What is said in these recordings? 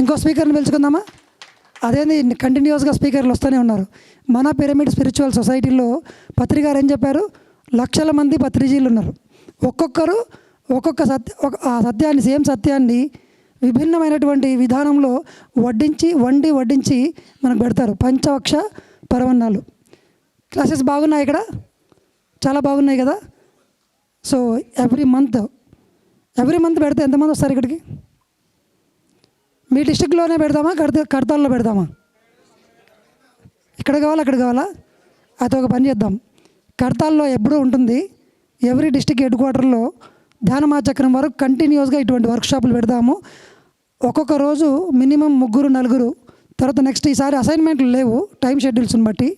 ఇంకో స్పీకర్ని పిలుచుకుందామా? అదేంది కంటిన్యూస్గా స్పీకర్లు వస్తూనే ఉన్నారు. మన పిరమిడ్ స్పిరిచువల్ సొసైటీలో పత్రి గారు ఏం చెప్పారు? లక్షల మంది పత్రిజీలు ఉన్నారు. ఒక్కొక్కరు ఒక్కొక్క ఆ సత్యాన్ని, సేమ్ సత్యాన్ని విభిన్నమైనటువంటి విధానంలో వడ్డించి మనకు పెడతారు. పంచవక్ష పరవన్నాలు క్లాసెస్ బాగున్నాయి ఇక్కడ, చాలా బాగున్నాయి కదా. సో ఎవ్రీ మంత్ పెడితే ఎంతమంది వస్తారు ఇక్కడికి? మీ డిస్టిక్లోనే పెడదామా, కడతాల్లో పెడదామా? ఇక్కడ కావాలా, అక్కడ కావాలా? అయితే ఒక పని చేద్దాం. కడతాల్లో ఎప్పుడూ ఉంటుంది. ఎవ్రీ డిస్టిక్ హెడ్ క్వార్టర్లో ధ్యానమాచక్రం వరకు కంటిన్యూస్గా ఇటువంటి వర్క్షాపులు పెడదాము. ఒక్కొక్క రోజు మినిమం 3-4. తర్వాత నెక్స్ట్ ఈసారి అసైన్మెంట్లు లేవు టైం షెడ్యూల్స్ని బట్టి.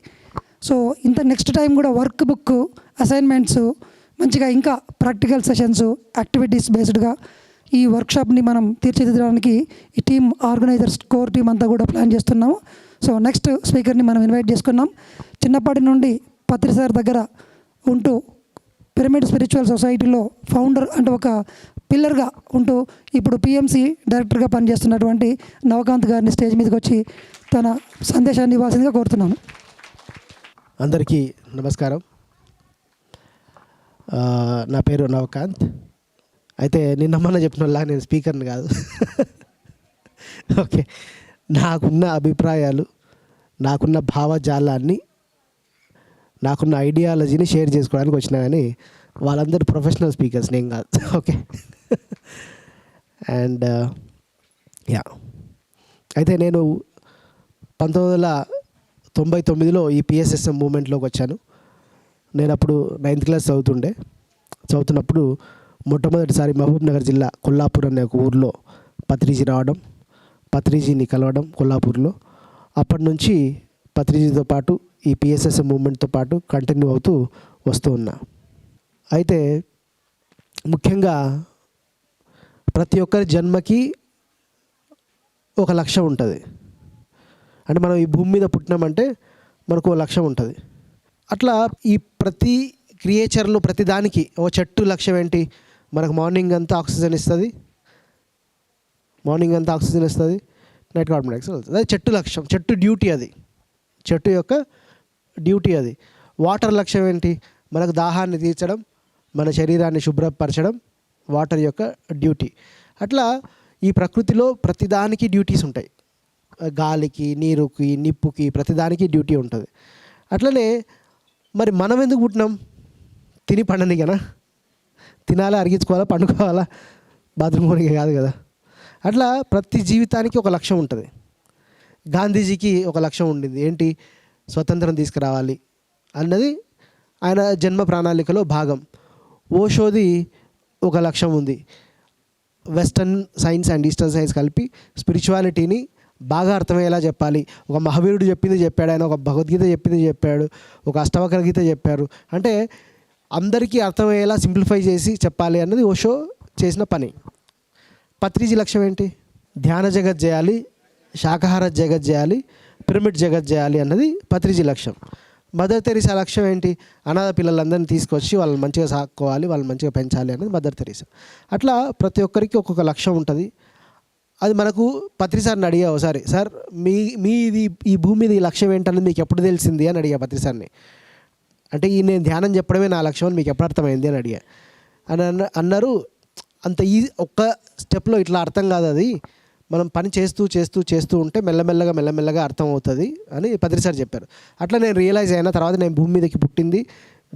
సో నెక్స్ట్ టైం కూడా వర్క్ బుక్, అసైన్మెంట్స్ మంచిగా, ఇంకా ప్రాక్టికల్ సెషన్స్, యాక్టివిటీస్ బేస్డ్గా ఈ వర్క్షాప్ని మనం తీర్చిదిద్దడానికి ఈ టీమ్, ఆర్గనైజర్స్, కోర్ టీం అంతా కూడా ప్లాన్ చేస్తున్నాము. సో నెక్స్ట్ స్పీకర్ని మనం ఇన్వైట్ చేసుకున్నాం. చిన్నప్పటి నుండి పత్రి సార్ దగ్గర ఉంటూ పిరమిడ్ స్పిరిచువల్ సొసైటీలో ఫౌండర్ అంటే ఒక పిల్లర్గా ఉంటూ ఇప్పుడు పిఎంసి డైరెక్టర్గా పనిచేస్తున్నటువంటి నవకాంత్ గారిని స్టేజ్ మీదకి వచ్చి తన సందేశాన్ని ఇవ్వాల్సిందిగా కోరుతున్నాను. అందరికీ నమస్కారం. నా పేరు నవకాంత్. అయితే నిన్న చెప్పినలా నేను స్పీకర్ని కాదు. ఓకే, నాకున్న అభిప్రాయాలు, నాకున్న భావజాలాన్ని, నాకున్న ఐడియాలజీని షేర్ చేసుకోవడానికి వచ్చినా, కానీ వాళ్ళందరూ ప్రొఫెషనల్ స్పీకర్స్, నేను కాదు. ఓకే. అండ్ అయితే నేను 1999లో ఈ పిఎస్ఎస్ఎం మూమెంట్లోకి వచ్చాను. నేను అప్పుడు 9th క్లాస్ చదువుతున్నప్పుడు మొట్టమొదటిసారి మహబూబ్ నగర్ జిల్లా కొల్లాపూర్ అనే ఒక ఊర్లో పత్రిజీ రావడం, పత్రిజీని కలవడం కొల్లాపూర్లో. అప్పటి నుంచి పత్రిజీతో పాటు ఈ పిఎస్ఎస్ఎం మూమెంట్తో పాటు కంటిన్యూ అవుతూ వస్తూ ఉన్నా. అయితే ముఖ్యంగా ప్రతి ఒక్కరి జన్మకి ఒక లక్ష్యం ఉంటుంది. అంటే మనం ఈ భూమి మీద పుట్టినామంటే మనకు ఒక లక్ష్యం ఉంటుంది. అట్లా ఈ ప్రతి క్రియేచర్లో ప్రతి దానికి ఓ చెట్టు లక్ష్యం ఏంటి? మనకు మార్నింగ్ అంతా ఆక్సిజన్ ఇస్తుంది, నైట్ కార్బన్ డైఆక్సైడ్ వస్తుంది. అది చెట్టు లక్ష్యం, చెట్టు డ్యూటీ, అది చెట్టు యొక్క డ్యూటీ. అది వాటర్ లక్ష్యం ఏంటి? మనకు దాహాన్ని తీర్చడం, మన శరీరాన్ని శుభ్రపరచడం వాటర్ యొక్క డ్యూటీ. అట్లా ఈ ప్రకృతిలో ప్రతిదానికి డ్యూటీస్ ఉంటాయి. గాలికి, నీరుకి, నిప్పుకి, ప్రతిదానికి డ్యూటీ ఉంటుంది. అట్లనే మరి మనం ఎందుకు పుట్టినాం? తిని పండనికనా? తినాలా, అరిగించుకోవాలా, పండుకోవాలా, బాత్రూమ్ పోనీకి కాదు కదా. అట్లా ప్రతి జీవితానికి ఒక లక్ష్యం ఉంటుంది. గాంధీజీకి ఒక లక్ష్యం ఉండింది, ఏంటి? స్వతంత్రం తీసుకురావాలి అన్నది ఆయన జన్మ ప్రణాళికలో భాగం. ఓషోది ఒక లక్ష్యం ఉంది, western science and eastern science కలిపి స్పిరిచువాలిటీని బాగా అర్థమయ్యేలా చెప్పాలి. ఒక మహావీరుడు చెప్పింది చెప్పాడు ఆయన, ఒక భగవద్గీత చెప్పింది చెప్పాడు, ఒక అష్టవక్ర గీత చెప్పారు. అంటే అందరికీ అర్థమయ్యేలా సింప్లిఫై చేసి చెప్పాలి అన్నది ఓషో చేసిన పని. పత్రిజీ లక్ష్యం ఏంటి? ధ్యాన జగత్ చేయాలి, శాకాహార జగత్ చేయాలి, పిరమిడ్ జగత్ చేయాలి అన్నది పత్రిజీ లక్ష్యం. మదర్ తెరీసా లక్ష్యం ఏంటి? అనాథ పిల్లలందరినీ తీసుకొచ్చి వాళ్ళని మంచిగా సాక్కోవాలి, వాళ్ళని మంచిగా పెంచాలి అన్నది మదర్ తెరీసా. అట్లా ప్రతి ఒక్కరికి ఒక్కొక్క లక్ష్యం ఉంటుంది. అది మనకు పత్రి సార్ని అడిగా ఒకసారి, సార్ మీది ఈ భూమి మీద ఈ లక్ష్యం ఏంటన్నది మీకు ఎప్పుడు తెలిసింది అని అడిగా పత్రి సార్ని. అంటే నేను ధ్యానం చెప్పడమే నా లక్ష్యం అని మీకు ఎప్పుడు అర్థమైంది అని అడిగా. అని అన్నారు, అంత ఈజీ ఒక్క స్టెప్లో ఇట్లా అర్థం కాదు, అది మనం పని చేస్తూ ఉంటే మెల్లమెల్లగా అర్థం అవుతుంది అని పత్రి సార్ చెప్పారు. అట్లా నేను రియలైజ్ అయిన తర్వాత నేను భూమి మీదకి పుట్టింది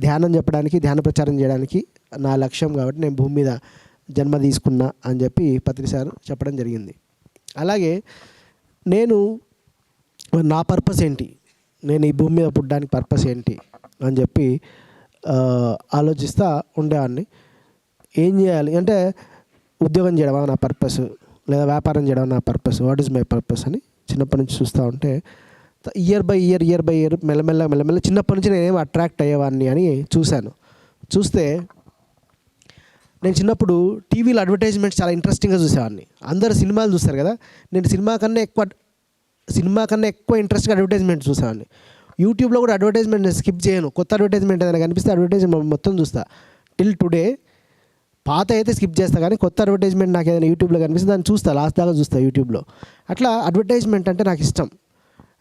ధ్యానం చెప్పడానికి, ధ్యాన ప్రచారం చేయడానికి నా లక్ష్యం, కాబట్టి నేను భూమి మీద జన్మ తీసుకున్నా అని చెప్పి పత్రి సార్ చెప్పడం జరిగింది. అలాగే నేను నా పర్పస్ ఏంటి, నేను ఈ భూమి మీద పుట్టడానికి పర్పస్ ఏంటి అని చెప్పి ఆలోచిస్తూ ఉండేవాడిని. ఏం చేయాలి అంటే, ఉద్యోగం చేయడమా నా పర్పస్, లేదా వ్యాపారం చేయడం నా purpose, what is my purpose అని చిన్నప్పటి నుంచి చూస్తూ ఉంటే ఇయర్ బై ఇయర్ మెల్లమెల్ల చిన్నప్పటి నుంచి నేనేం అట్రాక్ట్ అయ్యేవాడిని అని చూస్తే నేను చిన్నప్పుడు టీవీలో అడ్వర్టైజ్మెంట్స్ చాలా ఇంట్రెస్టింగ్గా చూసేవాడిని. అందరు సినిమాలు చూస్తారు కదా, నేను సినిమా కన్నా ఎక్కువ ఇంట్రెస్ట్గా అడ్వర్టైజ్మెంట్ చూసేవాడిని. యూట్యూబ్లో కూడా అడ్వర్టైజ్మెంట్ స్కిప్ చేయను. కొత్త అడ్వర్టైజ్మెంట్ ఏదైనా కనిపిస్తే అడ్వర్టైజ్మెంట్ మొత్తం చూస్తా. టిల్ టుడే పాత అయితే స్కిప్ చేస్తా, కానీ కొత్త అడ్వర్టైజ్మెంట్ నాకు ఏదైనా యూట్యూబ్లో కనిపిస్తే దాన్ని చూస్తా, లాస్ట్ దాకా చూస్తా యూట్యూబ్లో. అట్లా అడ్వర్టైజ్మెంట్ అంటే నాకు ఇష్టం.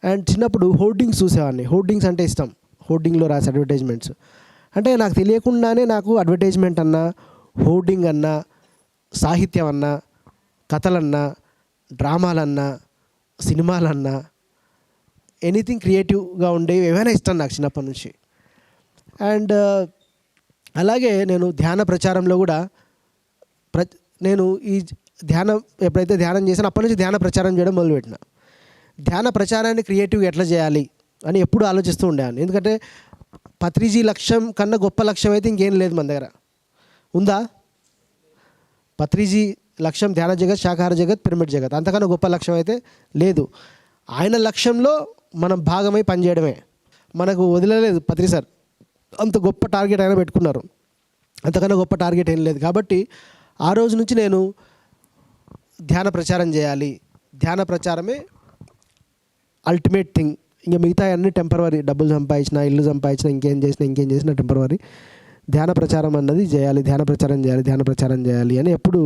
అండ్ చిన్నప్పుడు హోర్డింగ్స్ చూసేవాడిని. హోర్డింగ్స్ అంటే ఇష్టం. హోర్డింగ్లో రాసే అడ్వర్టైజ్మెంట్స్ అంటే నాకు తెలియకుండానే నాకు అడ్వర్టైజ్మెంట్ అన్నా, హోర్డింగ్ అన్నా, సాహిత్యం అన్నా, కథలన్నా, డ్రామాలన్నా, సినిమాలన్నా, ఎనీథింగ్ క్రియేటివ్గా ఉండేవి ఏమైనా ఇష్టం నాకు చిన్నప్పటి నుంచి. అండ్ అలాగే నేను ధ్యాన ప్రచారంలో కూడా నేను ఈ ధ్యానం ఎప్పుడైతే ధ్యానం చేశానో అప్పటి నుంచి ధ్యాన ప్రచారం చేయడం మొదలుపెట్టిన. ధ్యాన ప్రచారాన్ని క్రియేటివ్గా ఎట్లా చేయాలి అని ఎప్పుడు ఆలోచిస్తూ ఉండేవాడిని. ఎందుకంటే పత్రిజీ లక్ష్యం కన్నా గొప్ప లక్ష్యం అయితే ఇంకేం లేదు మన దగ్గర. ఉందా? పత్రిజీ లక్ష్యం ధ్యాన జగత్, శాకాహార జగత్, పిరమిడ్ జగత్, అంతకన్నా గొప్ప లక్ష్యం అయితే లేదు. ఆయన లక్ష్యంలో మనం భాగమై పనిచేయడమే. మనకు వదిలేదు పత్రి సార్, అంత గొప్ప టార్గెట్ ఆయన పెట్టుకున్నారు. అంతకన్నా గొప్ప టార్గెట్ ఏం లేదు. కాబట్టి ఆ రోజు నుంచి నేను ధ్యాన ప్రచారం చేయాలి, ధ్యాన ప్రచారమే అల్టిమేట్ థింగ్. ఇంకా మిగతా అన్ని టెంపరవరీ, డబ్బులు సంపాదించిన, ఇల్లు సంపాదించిన, ఇంకేం చేసినా టెంపరవరీ. ధ్యాన ప్రచారం అన్నది చేయాలి, ధ్యాన ప్రచారం చేయాలి అని ఎప్పుడు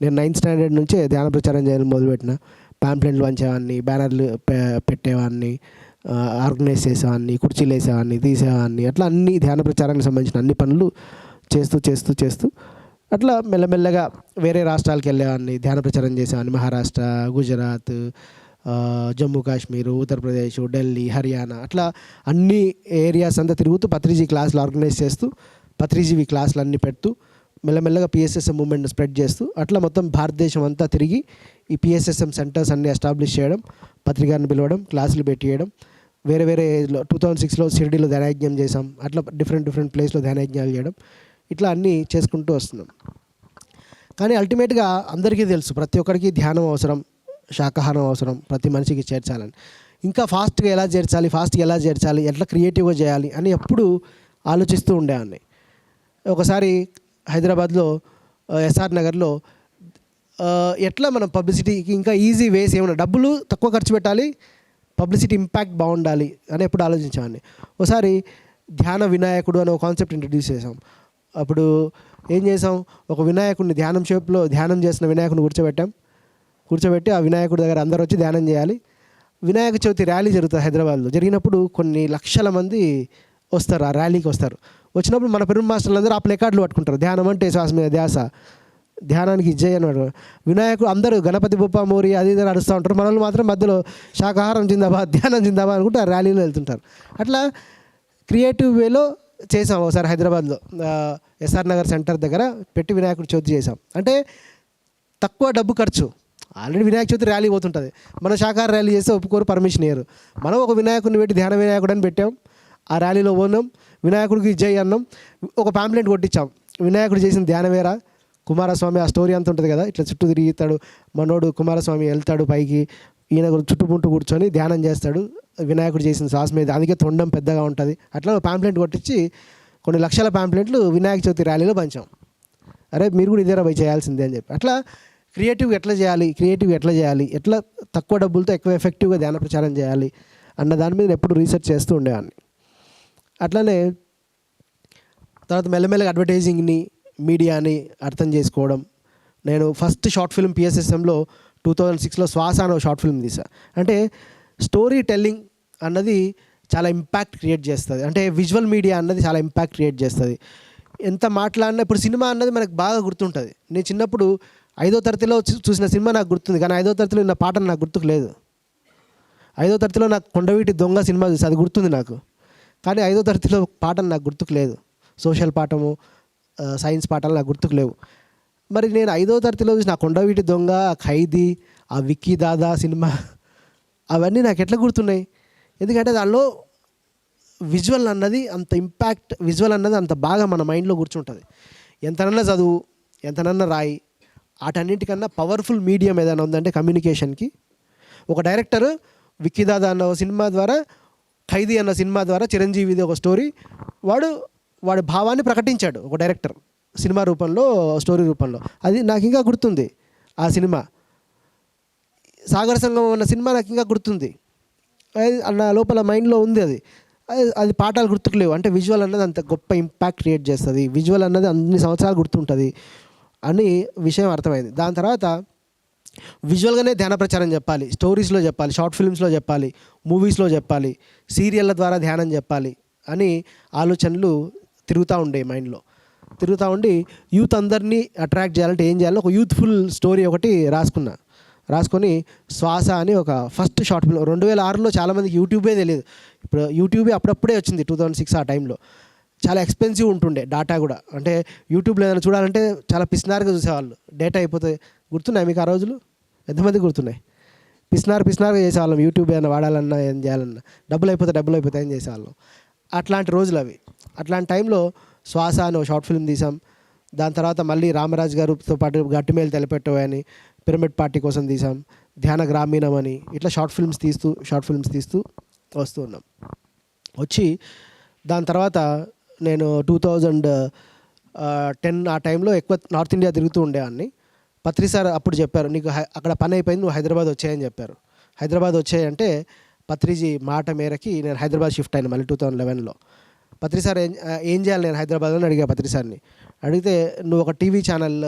నేను 9th స్టాండర్డ్ నుంచే ధ్యాన ప్రచారం చేయాలని మొదలుపెట్టిన. ప్యాంప్లెట్లు పంచేవాడిని, బ్యానర్లు పెట్టేవాడిని, ఆర్గనైజ్ చేసేవాడిని, కుర్చీలు వేసేవాడిని, తీసేవాడిని. అట్లా అన్ని ధ్యాన ప్రచారానికి సంబంధించిన అన్ని పనులు చేస్తూ అట్లా మెల్లమెల్లగా వేరే రాష్ట్రాలకు వెళ్ళేవాడిని, ధ్యాన ప్రచారం చేసేవాడిని. మహారాష్ట్ర, గుజరాత్, జమ్మూ కాశ్మీర్, ఉత్తరప్రదేశ్, ఢిల్లీ, హర్యానా, అట్లా అన్ని ఏరియాస్ అంతా తిరుగుతూ పత్రిజీ క్లాసులు ఆర్గనైజ్ చేస్తూ, పత్రిజీవి క్లాసులు అన్నీ పెడుతూ, మెల్లమెల్లగా పిఎస్ఎస్ఎం మూమెంట్ని స్ప్రెడ్ చేస్తూ అట్లా మొత్తం భారతదేశం అంతా తిరిగి ఈ పిఎస్ఎస్ఎం సెంటర్స్ అన్నీ ఎస్టాబ్లిష్ చేయడం, పత్రికాన్ని పిలవడం, క్లాసులు పెట్టియడం. వేరే 2006లో షిర్డీలో ధ్యానయజ్ఞం చేసాం. అట్లా డిఫరెంట్ ప్లేస్లో ధ్యానయజ్ఞాలు చేయడం, ఇట్లా అన్నీ చేసుకుంటూ వస్తున్నాం. కానీ అల్టిమేట్గా అందరికీ తెలుసు ప్రతి ఒక్కరికి ధ్యానం అవసరం, శాకాహారం అవసరం, ప్రతి మనిషికి చేర్చాలని. ఇంకా ఫాస్ట్గా ఎలా చేర్చాలి, ఎట్లా క్రియేటివ్గా చేయాలి అని ఎప్పుడు ఆలోచిస్తూ ఉండేవాడిని. ఒకసారి హైదరాబాద్లో ఎస్ఆర్ నగర్లో ఎట్లా మనం పబ్లిసిటీకి ఇంకా ఈజీ వేస్ ఏమన్నా, డబ్బులు తక్కువ ఖర్చు పెట్టాలి, పబ్లిసిటీ ఇంపాక్ట్ బాగుండాలి అని ఎప్పుడు ఆలోచించేవాడిని. ఒకసారి ధ్యాన వినాయకుడు అనే ఒక కాన్సెప్ట్ ఇంట్రడ్యూస్ చేసాం. అప్పుడు ఏం చేసాం, ఒక వినాయకుడిని ధ్యానం షేప్లో ధ్యానం చేసిన వినాయకుడిని కూర్చోబెట్టి ఆ వినాయకుడి దగ్గర అందరూ వచ్చి ధ్యానం చేయాలి. వినాయక చవితి ర్యాలీ జరుగుతుంది హైదరాబాద్లో. జరిగినప్పుడు కొన్ని లక్షల మంది వస్తారు, ఆ ర్యాలీకి వస్తారు. వచ్చినప్పుడు మన పిరమిడ్ మాస్టర్లు అందరూ ఆ ప్లేకార్డులు పట్టుకుంటారు, ధ్యానం అంటే శ్వాస మీద ధ్యాస, ధ్యానానికి ఇజ్జయ్ అన్నాడు. వినాయకుడు అందరూ గణపతి బొప్ప మోరి అది ఇది అడుస్తూ ఉంటారు. మన వాళ్ళు మాత్రం మధ్యలో శాకాహారం జిందాబాద్, ధ్యానం జిందాబాద్ అనుకుంటే ఆ ర్యాలీలో వెళ్తుంటారు. అట్లా క్రియేటివ్ వేలో చేసాం. ఒకసారి హైదరాబాద్లో ఎస్ఆర్ నగర్ సెంటర్ దగ్గర పెట్టి వినాయకుడి చవితి చేసాం. అంటే తక్కువ డబ్బు ఖర్చు. ఆల్రెడీ వినాయక చవితి ర్యాలీ పోతుంటుంది, మనం శాకాహార ర్యాలీ చేస్తే ఒప్పుకోరు, పర్మిషన్ ఇయ్యరు. మనం ఒక వినాయకుడిని పెట్టి ధ్యాన వినాయకుడు అని పెట్టాం. ఆ ర్యాలీలో పోన్నాం, వినాయకుడికి జై అన్నాం, ఒక ప్యాంప్లెట్ కొట్టించాం. వినాయకుడు చేసిన ధ్యానమేరా కుమారస్వామి, ఆ స్టోరీ అంత ఉంటుంది కదా, ఇట్లా చుట్టూ తిరుగుతాడు మనోడు, కుమారస్వామి వెళ్తాడు పైకి, ఈయన చుట్టుముట్టు కూర్చొని ధ్యానం చేస్తాడు, వినాయకుడు చేసిన శ్వాస మీద, అందుకే తొండం పెద్దగా ఉంటుంది. అట్లా ప్యాంప్లెట్ కొట్టించి కొన్ని లక్షల ప్యాంప్లెట్లు వినాయక చవితి ర్యాలీలో పంచాం. అరే మీరు కూడా ఇదేరా పోయి చేయాల్సిందే అని చెప్పి. అట్లా క్రియేటివ్గా ఎట్లా చేయాలి, ఎట్లా తక్కువ డబ్బులతో ఎక్కువ ఎఫెక్టివ్గా ధ్యాన ప్రచారం చేయాలి అన్న దాని మీద ఎప్పుడు రీసెర్చ్ చేస్తూ ఉండేవాడిని. అట్లనే తర్వాత మెల్లమెల్లగా అడ్వర్టైజింగ్ని, మీడియాని అర్థం చేసుకోవడం. నేను ఫస్ట్ షార్ట్ ఫిల్మ్ పిఎస్ఎస్ఎంలో 2006లో శ్వాస అనే షార్ట్ ఫిల్మ్ తీసా. అంటే స్టోరీ టెల్లింగ్ అన్నది చాలా ఇంపాక్ట్ క్రియేట్ చేస్తుంది. అంటే విజువల్ మీడియా అన్నది చాలా ఇంపాక్ట్ క్రియేట్ చేస్తుంది. ఎంత మాట్లాడినా ఇప్పుడు సినిమా అన్నది మనకు బాగా గుర్తుంటుంది. నేను చిన్నప్పుడు 5వ తరగతిలో చూసిన సినిమా నాకు గుర్తుంది, కానీ 5వ తరగతిలో ఉన్న పాట నాకు గుర్తుకు లేదు. 5వ తరగతిలో నాకు కొండవీటి దొంగ సినిమా చూసి అది గుర్తుంది నాకు, కానీ 5వ తరగతిలో పాట నాకు గుర్తుకు లేదు. సోషల్ పాఠము, సైన్స్ పాఠాలు నాకు గుర్తుకు లేవు. మరి నేను 5వ తరగతిలో చూసిన కొండవీటి దొంగ, ఖైదీ, ఆ విక్కీ దాదా సినిమా, అవన్నీ నాకు ఎట్లా గుర్తున్నాయి? ఎందుకంటే దానిలో విజువల్ అన్నది అంత ఇంపాక్ట్, విజువల్ అన్నది అంత బాగా మన మైండ్లో కూర్చుంటుంది. ఎంతనన్నా చదువు, ఎంతనన్నా రాయి, వాటన్నింటికన్నా పవర్ఫుల్ మీడియం ఏదైనా ఉందంటే కమ్యూనికేషన్కి. ఒక డైరెక్టర్ విక్కీ దాదా అన్న సినిమా ద్వారా, ఖైదీ అన్న సినిమా ద్వారా, చిరంజీవిది ఒక స్టోరీ, వాడి భావాన్ని ప్రకటించాడు ఒక డైరెక్టర్ సినిమా రూపంలో, స్టోరీ రూపంలో. అది నాకు ఇంకా గుర్తుంది. ఆ సినిమా సాగర సంగమం అన్న సినిమా నాకు ఇంకా గుర్తుంది. నా లోపల మైండ్లో ఉంది. అది పాఠాలు గుర్తుకు లేవు. అంటే విజువల్ అన్నది అంత గొప్ప ఇంపాక్ట్ క్రియేట్ చేస్తుంది, విజువల్ అన్నది అన్ని సంవత్సరాలు గుర్తుంటుంది అని విషయం అర్థమైంది. దాని తర్వాత విజువల్గానే ధ్యాన ప్రచారం చెప్పాలి, స్టోరీస్లో చెప్పాలి, షార్ట్ ఫిల్మ్స్లో చెప్పాలి, మూవీస్లో చెప్పాలి, సీరియళ్ళ ద్వారా ధ్యానం చెప్పాలి అని ఆలోచనలు తిరుగుతూ ఉండే మైండ్లో. తిరుగుతూ ఉండి యూత్ అందరినీ అట్రాక్ట్ చేయాలంటే ఏం చేయాలో ఒక యూత్ఫుల్ స్టోరీ ఒకటి రాసుకొని శ్వాస అని ఒక ఫస్ట్ షార్ట్ ఫిల్మ్ 2006లో చాలామందికి యూట్యూబే తెలియదు. ఇప్పుడు యూట్యూబే అప్పుడప్పుడే వచ్చింది 2006 ఆ టైంలో. చాలా ఎక్స్పెన్సివ్ ఉంటుండే డేటా కూడా. అంటే యూట్యూబ్లో ఏదైనా చూడాలంటే చాలా పిసినారుగా చూసేవాళ్ళు. డేటా అయిపోతే గుర్తున్నాయి మీకు ఆ రోజులు? ఎంతమంది గుర్తున్నాయి? పిసినారుగా చేసేవాళ్ళం. యూట్యూబ్ ఏమైనా వాడాలన్నా ఏం చేయాలన్నా డబ్బులు అయిపోతే ఏం చేసేవాళ్ళం. అట్లాంటి రోజులు అవి. అట్లాంటి టైంలో శ్వాస అని ఒక షార్ట్ ఫిల్మ్ తీసాం. దాని తర్వాత మళ్ళీ రామరాజు గారితో పాటు గట్టిమేలు తెలిపెట్టవని పిరమిడ్ పార్టీ కోసం తీసాం. ధ్యాన గ్రామీణం అని ఇట్లా షార్ట్ ఫిల్మ్స్ తీస్తూ వస్తూ ఉన్నాం. వచ్చి దాని తర్వాత నేను 2010 ఆ టైంలో ఎక్కువ నార్త్ ఇండియా తిరుగుతూ ఉండేవాడిని. పత్రి సార్ అప్పుడు చెప్పారు, నీకు అక్కడ పని అయిపోయింది, నువ్వు హైదరాబాద్ వచ్చాయని చెప్పారు. హైదరాబాద్ వచ్చాయంటే పత్రిజీ మాట మేరకి నేను హైదరాబాద్ షిఫ్ట్ అయినా మళ్ళీ 2011లో. పత్రి సార్ ఏం చేయాలి నేను హైదరాబాద్లో అడిగా పత్రి సార్ని. అడిగితే నువ్వు ఒక టీవీ ఛానల్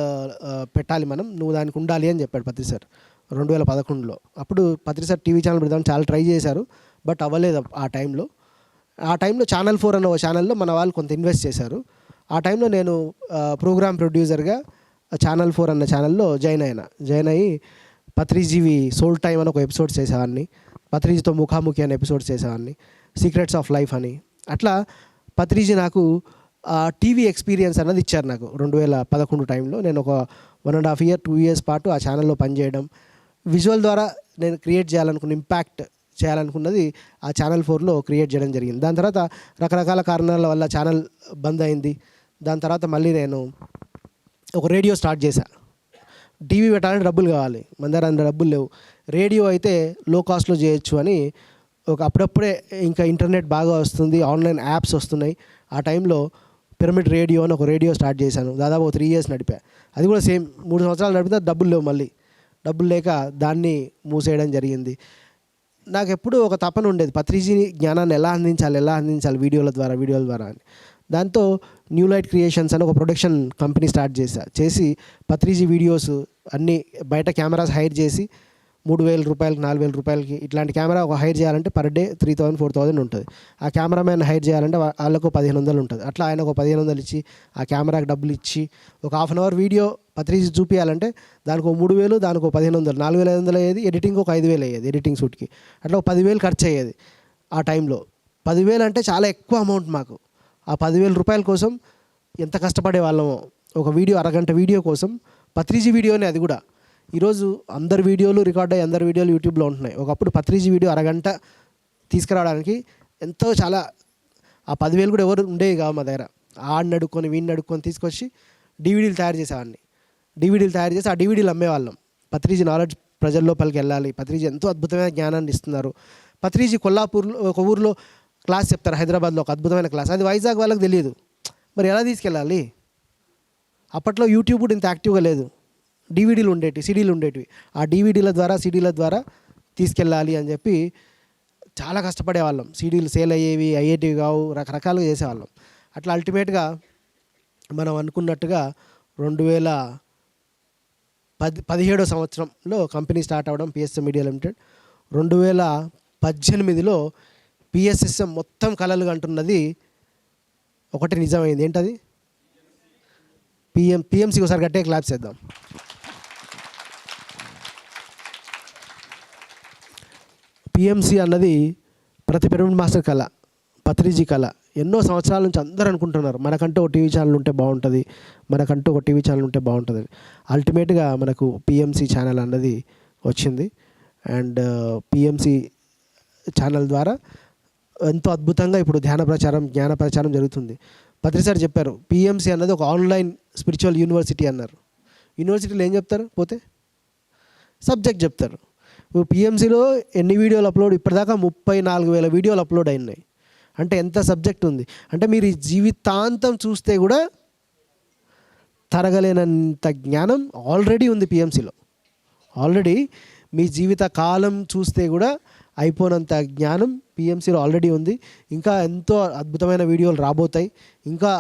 పెట్టాలి, నువ్వు దానికి ఉండాలి అని చెప్పాడు పత్రి సార్ 2011లో. అప్పుడు పత్రి సార్ టీవీ ఛానల్ పెడదామని చాలా ట్రై చేశారు, బట్ అవ్వలేదు ఆ టైంలో. ఛానల్ 4 అన్న ఒక ఛానల్లో మన వాళ్ళు కొంత ఇన్వెస్ట్ చేశారు. ఆ టైంలో నేను ప్రోగ్రామ్ ప్రొడ్యూసర్గా ఛానల్ 4 అన్న ఛానల్లో జాయిన్ అయ్యి పత్రిజీవి సోల్ టైమ్ అని ఒక ఎపిసోడ్స్ చేసేవాడిని, పత్రిజీతో ముఖాముఖి అనే ఎపిసోడ్స్ చేసేవాడిని, సీక్రెట్స్ ఆఫ్ లైఫ్ అని. అట్లా పత్రిజీ నాకు టీవీ ఎక్స్పీరియన్స్ అన్నది ఇచ్చారు నాకు 2011 టైంలో. నేను ఒక 1.5 year 2 years పాటు ఆ ఛానల్లో పనిచేయడం, విజువల్ ద్వారా నేను క్రియేట్ చేయాలనుకున్న ఇంపాక్ట్ చేయాలనుకున్నది ఆ ఛానల్ 4లో క్రియేట్ చేయడం జరిగింది. దాని తర్వాత రకరకాల కారణాల వల్ల ఛానల్ బంద్ అయింది. దాని తర్వాత మళ్ళీ నేను ఒక రేడియో స్టార్ట్ చేశాను. టీవీ పెట్టాలంటే డబ్బులు కావాలి, మన దగ్గర అంత డబ్బులు లేవు. రేడియో అయితే లో కాస్ట్లో చేయొచ్చు అని అప్పుడప్పుడే ఇంకా ఇంటర్నెట్ బాగా వస్తుంది, ఆన్లైన్ యాప్స్ వస్తున్నాయి. ఆ టైంలో పిరమిడ్ రేడియో అని ఒక రేడియో స్టార్ట్ చేశాను. దాదాపు 3 years నడిపా. అది కూడా సేమ్ 3 సంవత్సరాలు నడిపితే డబ్బులు లేవు. మళ్ళీ డబ్బులు లేక దాన్ని మూసేయడం జరిగింది. నాకు ఎప్పుడూ ఒక తపన ఉండేది, పత్రిజీ జ్ఞానాన్ని ఎలా అందించాలి వీడియోల ద్వారా అని. దాంతో న్యూ లైట్ క్రియేషన్స్ అని ఒక ప్రొడక్షన్ కంపెనీ స్టార్ట్ చేసి పత్రిజీ వీడియోస్ అన్నీ బయట కెమెరాస్ హైర్ చేసి 3,000 రూపాయలకి 4,000 రూపాయలకి ఇట్లాంటి కెమెరా ఒక హైర్ చేయాలంటే పర్ డే 3,000 4,000 ఉంటుంది. ఆ కెమెరామ్యాన్ హైర్ చేయాలంటే వాళ్ళకు 1,500 ఉంటుంది. అట్లా ఆయన ఒక 1,500 ఇచ్చి ఆ కెమెరాకి డబ్బులు ఇచ్చి ఒక 1/2 hour వీడియో పత్రిజీ చూపించాలంటే దానికి 3,000, దానికి 1,500, 4,500 అయ్యేది. ఎడిటింగ్ ఒక 5,000 అయ్యేది, ఎడిటింగ్ షూట్కి. అట్లా ఒక 10,000 ఖర్చు అయ్యేది ఆ టైంలో. 10,000 అంటే చాలా ఎక్కువ అమౌంట్ మాకు. ఆ 10,000 రూపాయల కోసం ఎంత కష్టపడే వాళ్ళమో. ఒక వీడియో, అరగంట వీడియో కోసం, పత్రిజీ వీడియోనే అది కూడా. ఈరోజు అందరి వీడియోలు రికార్డ్ అయ్యి అందరి వీడియోలు యూట్యూబ్లో ఉంటున్నాయి. ఒకప్పుడు పత్రిజీ వీడియో అరగంట తీసుకురావడానికి ఎంతో చాలా ఆ 10,000 కూడా ఎవరు ఉండేవి కావు మా దగ్గర. వీడిని అడుక్కొని తీసుకొచ్చి డివిడీలు తయారు చేసేవాడిని. ఆ డివిడీలు అమ్మేవాళ్ళం. పత్రిజీ నాలెడ్జ్ ప్రజల లోపలికి వెళ్ళాలి, పత్రిజీ ఎంతో అద్భుతమైన జ్ఞానాన్ని ఇస్తున్నారు. పత్రిజీ కొల్లాపూర్లో ఒక ఊరిలో క్లాస్ చెప్తారు, హైదరాబాద్లో ఒక అద్భుతమైన క్లాస్. అది వైజాగ్ వాళ్ళకి తెలియదు. మరి ఎలా తీసుకెళ్ళాలి? అప్పట్లో యూట్యూబ్ కూడా ఇంత యాక్టివ్గా లేదు. డివిడీలు ఉండేవి, సిడీలు ఉండేటివి. ఆ డివిడీల ద్వారా సిడీల ద్వారా తీసుకెళ్ళాలి అని చెప్పి చాలా కష్టపడేవాళ్ళం. సీడీలు సేల్ అయ్యేటివి కావు, రకరకాలుగా చేసేవాళ్ళం. అట్లా అల్టిమేట్గా మనం అనుకున్నట్టుగా 2017 సంవత్సరంలో కంపెనీ స్టార్ట్ అవ్వడం, పిఎస్ఎం మీడియా లిమిటెడ్. 2018లో పిఎస్ఎస్ఎం మొత్తం కలలు అంటున్నది ఒకటి నిజమైంది. ఏంటది? పిఎంసీకి ఒకసారి గట్టిగా క్లాప్స్ చేద్దాం. పిఎంసీ అన్నది ప్రతి పిరమిడ్ మాస్టర్ కళ, పత్రిజీ కళ. ఎన్నో సంవత్సరాల నుంచి అందరూ అనుకుంటున్నారు మనకంటూ ఒక టీవీ ఛానల్ ఉంటే బాగుంటుంది. అల్టిమేట్గా మనకు పిఎంసీ ఛానల్ అన్నది వచ్చింది. అండ్ పిఎంసీ ఛానల్ ద్వారా ఎంతో అద్భుతంగా ఇప్పుడు జ్ఞాన ప్రచారం జరుగుతుంది. పత్రి సార్ చెప్పారు, పిఎంసీ అన్నది ఒక ఆన్లైన్ స్పిరిచువల్ యూనివర్సిటీ అన్నారు. యూనివర్సిటీలో ఏం చెప్తారు? పోతే సబ్జెక్ట్ చెప్తారు. ఇప్పుడు పిఎంసీలో ఎన్ని వీడియోలు అప్లోడ్, ఇప్పటిదాకా 34,000 వీడియోలు అప్లోడ్ అయినాయి. అంటే ఎంత సబ్జెక్ట్ ఉంది అంటే మీరు ఈ జీవితాంతం చూస్తే కూడా తరగలేనంత జ్ఞానం ఆల్రెడీ ఉంది పిఎంసీలో. ఆల్రెడీ మీ జీవిత కాలం చూస్తే కూడా అయిపోయినంత జ్ఞానం పిఎంసీలో ఆల్రెడీ ఉంది. ఇంకా ఎంతో అద్భుతమైన వీడియోలు రాబోతాయి. ఇంకా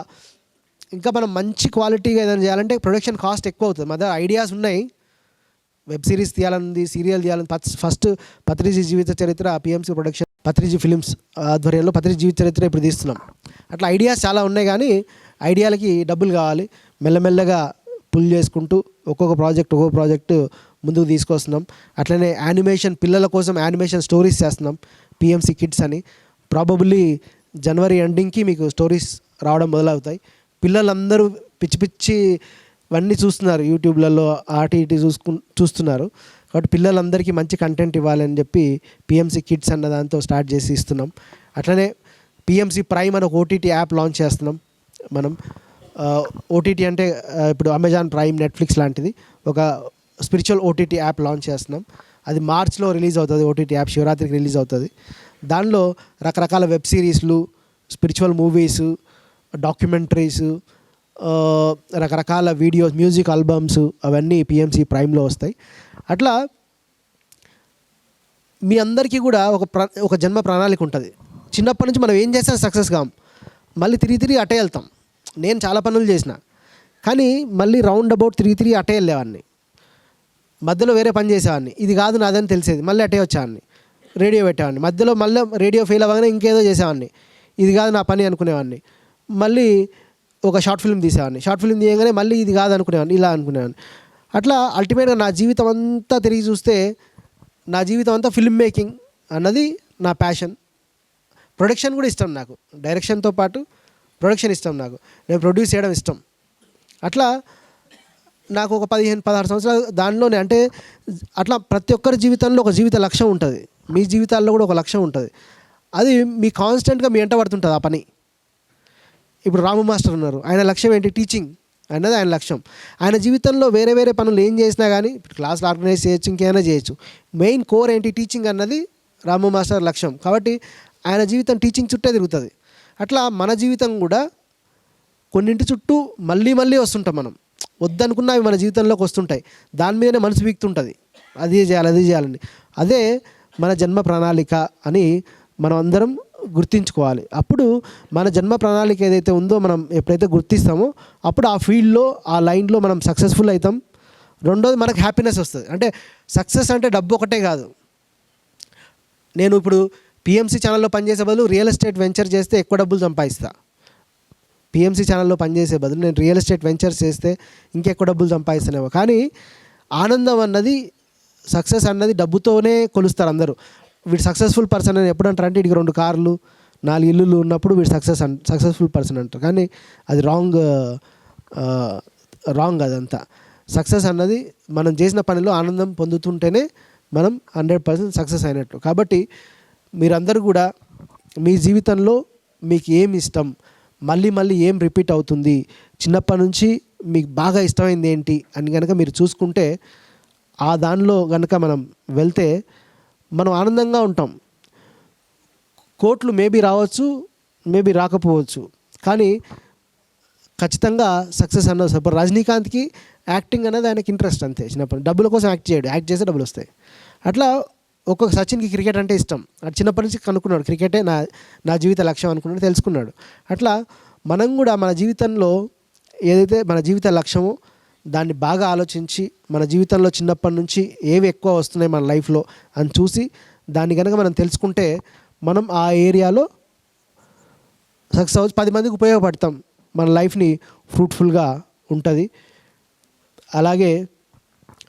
మనం మంచి క్వాలిటీగా ఏదైనా చేయాలంటే ప్రొడక్షన్ కాస్ట్ ఎక్కువ అవుతుంది. మా దగ్గర ఐడియాస్ ఉన్నాయి, వెబ్ సిరీస్ తీయాలని, సీరియల్ తీయాలని. ఫస్ట్ పత్రిజీ జీవిత చరిత్ర పిఎంసి ప్రొడక్షన్, పత్రిజీ ఫిలిమ్స్ ఆధ్వర్యంలో పత్రిజీ జీవిత చరిత్ర ఇప్పుడు తీస్తున్నాం. అట్లా ఐడియాస్ చాలా ఉన్నాయి, కానీ ఐడియాలకి డబ్బులు కావాలి. మెల్లమెల్లగా పుల్ చేసుకుంటూ ఒక్కొక్క ప్రాజెక్టు ముందుకు తీసుకొస్తున్నాం. అట్లనే యానిమేషన్, పిల్లల కోసం యానిమేషన్ స్టోరీస్ చేస్తున్నాం పిఎంసి కిడ్స్ అని. ప్రాబబుల్లీ జనవరి ఎండింగ్కి మీకు స్టోరీస్ రావడం మొదలవుతాయి. పిల్లలందరూ పిచ్చి పిచ్చి ఇవన్నీ చూస్తున్నారు, యూట్యూబ్లలో అటు ఇటు చూస్తున్నారు. కాబట్టి పిల్లలందరికీ మంచి కంటెంట్ ఇవ్వాలని చెప్పి పిఎంసి కిడ్స్ అన్న దాంతో స్టార్ట్ చేసి ఇస్తున్నాం. అట్లనే పిఎంసి ప్రైమ్ అని ఒక ఓటీటీ యాప్ లాంచ్ చేస్తున్నాం మనం. ఓటీటీ అంటే ఇప్పుడు అమెజాన్ ప్రైమ్, నెట్ఫ్లిక్స్ లాంటిది ఒక స్పిరిచువల్ ఓటీటీ యాప్ లాంచ్ చేస్తున్నాం. అది మార్చ్లో రిలీజ్ అవుతుంది. ఓటీటీ యాప్ శివరాత్రికి రిలీజ్ అవుతుంది. దానిలో రకరకాల వెబ్ సిరీస్లు, స్పిరిచువల్ మూవీస్, డాక్యుమెంటరీస్, రకరకాల వీడియోస్, మ్యూజిక్ ఆల్బమ్స్ అవన్నీ పిఎంసి ప్రైమ్లో వస్తాయి. అట్లా మీ అందరికీ కూడా ఒక జన్మ ప్రణాళిక ఉంటుంది. చిన్నప్పటి నుంచి మనం ఏం చేసినా సక్సెస్ కాం, మళ్ళీ తిరిగి అటే వెళ్తాం. నేను చాలా పనులు చేసిన, కానీ మళ్ళీ రౌండ్ అబౌట్ తిరిగి అటే వెళ్ళేవాడిని. మధ్యలో వేరే పని చేసేవాడిని, ఇది కాదు నాదని తెలిసేది, మళ్ళీ అటే వచ్చేవాడిని. రేడియో పెట్టేవాడిని, మధ్యలో మళ్ళీ రేడియో ఫెయిల్ అవ్వగానే ఇంకేదో చేసేవాడిని, ఇది కాదు నా పని అనుకునేవాడిని. మళ్ళీ ఒక షార్ట్ ఫిల్మ్ తీసేవాడిని, షార్ట్ ఫిల్మ్ తీయగానే మళ్ళీ ఇది కాదు అనుకునేవాడిని, ఇలా అనుకునేవాడిని. అట్లా అల్టిమేట్గా నా జీవితం అంతా తిరిగి చూస్తే నా జీవితం అంతా ఫిల్మ్ మేకింగ్ అన్నది నా ప్యాషన్. ప్రొడక్షన్ కూడా ఇష్టం నాకు, డైరెక్షన్తో పాటు ప్రొడక్షన్ ఇష్టం నాకు, నేను ప్రొడ్యూస్ చేయడం ఇష్టం. అట్లా నాకు ఒక 15-16 సంవత్సరాలు దానిలోనే, అంటే అట్లా ప్రతి ఒక్కరి జీవితంలో ఒక జీవిత లక్ష్యం ఉంటుంది. మీ జీవితాల్లో కూడా ఒక లక్ష్యం ఉంటుంది. అది మీ కాన్స్టెంట్గా మీ వెంట పడుతుంటుంది ఆ పని. ఇప్పుడు రాము మాస్టర్ ఉన్నారు, ఆయన లక్ష్యం ఏంటి? టీచింగ్ అన్నది ఆయన లక్ష్యం. ఆయన జీవితంలో వేరే వేరే పనులు ఏం చేసినా కానీ, ఇప్పుడు క్లాసులు ఆర్గనైజ్ చేయొచ్చు, ఇంకేమైనా చేయొచ్చు, మెయిన్ కోర్ ఏంటి? టీచింగ్ అన్నది రాము మాస్టర్ లక్ష్యం. కాబట్టి ఆయన జీవితం టీచింగ్ చుట్టే తిరుగుతుంది. అట్లా మన జీవితం కూడా కొన్నింటి చుట్టూ మళ్ళీ వస్తుంటాం. మనం వద్దనుకున్నా అవి మన జీవితంలోకి వస్తుంటాయి, దాని మీదనే మనసు వీక్తుంటుంది, అది చేయాలని. అదే మన జన్మ ప్రణాళిక అని మనం అందరం గుర్తించుకోవాలి. అప్పుడు మన జన్మ ప్రణాళిక ఏదైతే ఉందో మనం ఎప్పుడైతే గుర్తిస్తామో అప్పుడు ఆ ఫీల్డ్లో, ఆ లైన్లో మనం సక్సెస్ఫుల్ అవుతాం. రెండోది మనకు హ్యాపీనెస్ వస్తుంది. అంటే సక్సెస్ అంటే డబ్బు ఒకటే కాదు. నేను ఇప్పుడు పిఎంసి ఛానల్లో పనిచేసే బదులు రియల్ ఎస్టేట్ వెంచర్ చేస్తే ఎక్కువ డబ్బులు సంపాదిస్తా. పిఎంసి ఛానల్లో పనిచేసే బదులు నేను రియల్ ఎస్టేట్ వెంచర్స్ చేస్తే ఇంకెక్కువ డబ్బులు సంపాదిస్తానేమో. కానీ ఆనందం అన్నది, సక్సెస్ అన్నది డబ్బుతోనే కొలుస్తారు అందరూ. వీడు సక్సెస్ఫుల్ పర్సన్ అని ఎప్పుడు అంటారు అంటే, వీడికి 2 కార్లు 4 ఇల్లులు ఉన్నప్పుడు వీడు సక్సెస్ఫుల్ పర్సన్ అంటారు. కానీ అది రాంగ్ అదంతా. సక్సెస్ అన్నది మనం చేసిన పనిలో ఆనందం పొందుతుంటేనే మనం 100% సక్సెస్ అయినట్టు. కాబట్టి మీరందరూ కూడా మీ జీవితంలో మీకు ఏమి ఇష్టం, మళ్ళీ ఏం రిపీట్ అవుతుంది, చిన్నప్పటి నుంచి మీకు బాగా ఇష్టమైంది ఏంటి అని కనుక మీరు చూసుకుంటే, ఆ దానిలో కనుక మనం వెళ్తే మనం ఆనందంగా ఉంటాం. కోట్లు మేబీ రావచ్చు, మేబీ రాకపోవచ్చు, కానీ ఖచ్చితంగా సక్సెస్ అన్నది. ఇప్పుడు రజనీకాంత్కి యాక్టింగ్ అనేది ఆయనకి ఇంట్రెస్ట్, అంతే. చిన్నప్పటి డబ్బుల కోసం యాక్ట్ చేయడు, యాక్ట్ చేస్తే డబ్బులు వస్తాయి. అట్లా ఒక్కొక్క సచిన్కి క్రికెట్ అంటే ఇష్టం, అది చిన్నప్పటి నుంచి కనుక్కున్నాడు, క్రికెటే నా జీవిత లక్ష్యం అనుకున్నాడు, తెలుసుకున్నాడు. అట్లా మనం కూడా మన జీవితంలో ఏదైతే మన జీవిత లక్ష్యమో దాన్ని బాగా ఆలోచించి, మన జీవితంలో చిన్నప్పటి నుంచి ఏవి ఎక్కువ వస్తున్నాయి మన లైఫ్లో అని చూసి దాన్ని కనుక మనం తెలుసుకుంటే మనం ఆ ఏరియాలో సక్సెస్ అవ్వచ్చు, 10 మందికి ఉపయోగపడతాం, మన లైఫ్ని ఫ్రూట్ఫుల్గా ఉంటుంది. అలాగే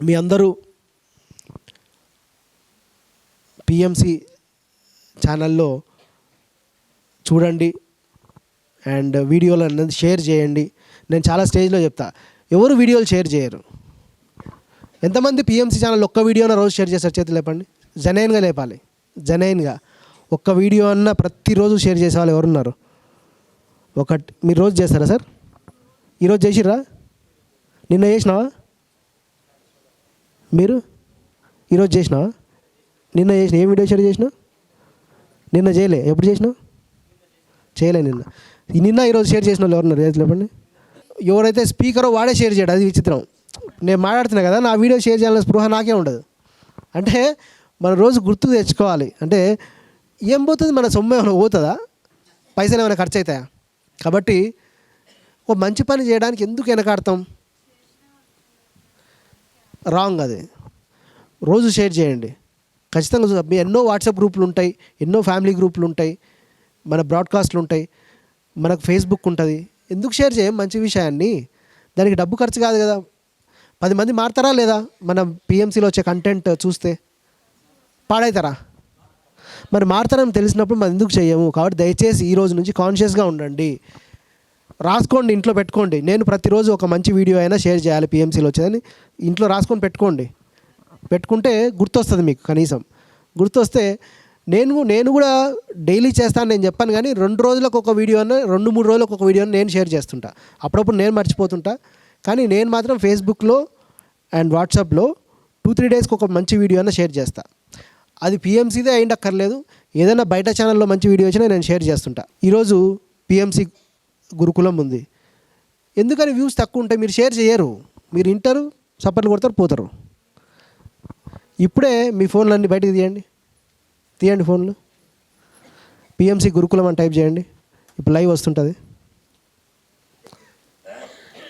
మీ అందరూ పిఎంసి ఛానల్లో చూడండి అండ్ వీడియోలు అన్నది షేర్ చేయండి. నేను చాలా స్టేజ్లో చెప్తా, ఎవరు వీడియోలు షేర్ చేయరు. ఎంతమంది పిఎంసి ఛానల్ ఒక్క వీడియోన రోజు షేర్ చేస్తారు? చేతులు లేపండి. జెన్యూన్గా లేపాలి, జెన్యూన్గా ఒక్క వీడియో అన్న ప్రతిరోజు షేర్ చేసే వాళ్ళు ఎవరున్నారు? మీరు రోజు చేస్తారా సార్? ఈరోజు చేసిర్రా? నిన్న చేసినావా? మీరు ఈరోజు చేసినావా? నిన్న చేసిన ఏం వీడియో షేర్ చేసినావు? నిన్న చేయలే, ఎప్పుడు చేసినావు? చేయలే. నిన్న ఈరోజు షేర్ చేసిన వాళ్ళు ఎవరున్నారు? చేతులు లేపండి. ఎవరైతే స్పీకరో వాడే షేర్ చేయడు, అది విచిత్రం. నేను మాట్లాడుతున్నా కదా, నా వీడియో షేర్ చేయాలనే స్పృహ నాకే ఉండదు. అంటే మన రోజు గుర్తు తెచ్చుకోవాలి. అంటే ఏం పోతుంది, మన సొమ్ము ఏమైనా పోతుందా? పైసలు ఏమైనా ఖర్చు అవుతాయా? కాబట్టి ఒక మంచి పని చేయడానికి ఎందుకు వెనకాడతాం? రాంగ్ అది. రోజు షేర్ చేయండి ఖచ్చితంగా. మీ ఎన్నో వాట్సాప్ గ్రూపులు ఉంటాయి, ఎన్నో ఫ్యామిలీ గ్రూపులు ఉంటాయి, మన బ్రాడ్కాస్ట్లు ఉంటాయి, మనకు ఫేస్బుక్ ఉంటుంది. ఎందుకు షేర్ చేయం మంచి విషయాన్ని? దానికి డబ్బు ఖర్చు కాదు కదా. 10 మంది మారుతారా లేదా? మన పిఎంసీలో వచ్చే కంటెంట్ చూస్తే పాడవుతారా? మరి మారుతారని తెలిసినప్పుడు మనం ఎందుకు చేయము? కాబట్టి దయచేసి ఈ రోజు నుంచి కాన్షియస్గా ఉండండి. రాసుకోండి, ఇంట్లో పెట్టుకోండి. నేను ప్రతిరోజు ఒక మంచి వీడియో అయినా షేర్ చేయాలి పిఎంసీలో వచ్చేదని ఇంట్లో రాసుకొని పెట్టుకోండి. పెట్టుకుంటే గుర్తొస్తుంది మీకు. కనీసం గుర్తొస్తే నేను కూడా డైలీ చేస్తాను నేను చెప్పాను, కానీ 2 రోజులకు ఒక వీడియో అన్న 2-3 రోజులకు ఒక వీడియోని నేను షేర్ చేస్తుంటా. అప్పుడప్పుడు నేను మర్చిపోతుంటా, కానీ నేను మాత్రం ఫేస్బుక్లో అండ్ వాట్సాప్లో 2-3 డేస్కి ఒక మంచి వీడియో అన్న షేర్ చేస్తా. అది పిఎంసీదే అయ్యిండక్కర్లేదు, ఏదైనా బయట ఛానల్లో మంచి వీడియో వచ్చినా నేను షేర్ చేస్తుంటా. ఈరోజు పిఎంసీ గురుకులం ఉంది, ఎందుకని వ్యూస్ తక్కువ ఉంటాయి? మీరు షేర్ చేయరు, మీరు వింటారు, సపర్లు కొడతారు, పోతారు. ఇప్పుడే మీ ఫోన్లన్నీ బయటకు తీయండి ఫోన్లు. పిఎంసీ గురుకులం అని టైప్ చేయండి, ఇప్పుడు లైవ్ వస్తుంటుంది.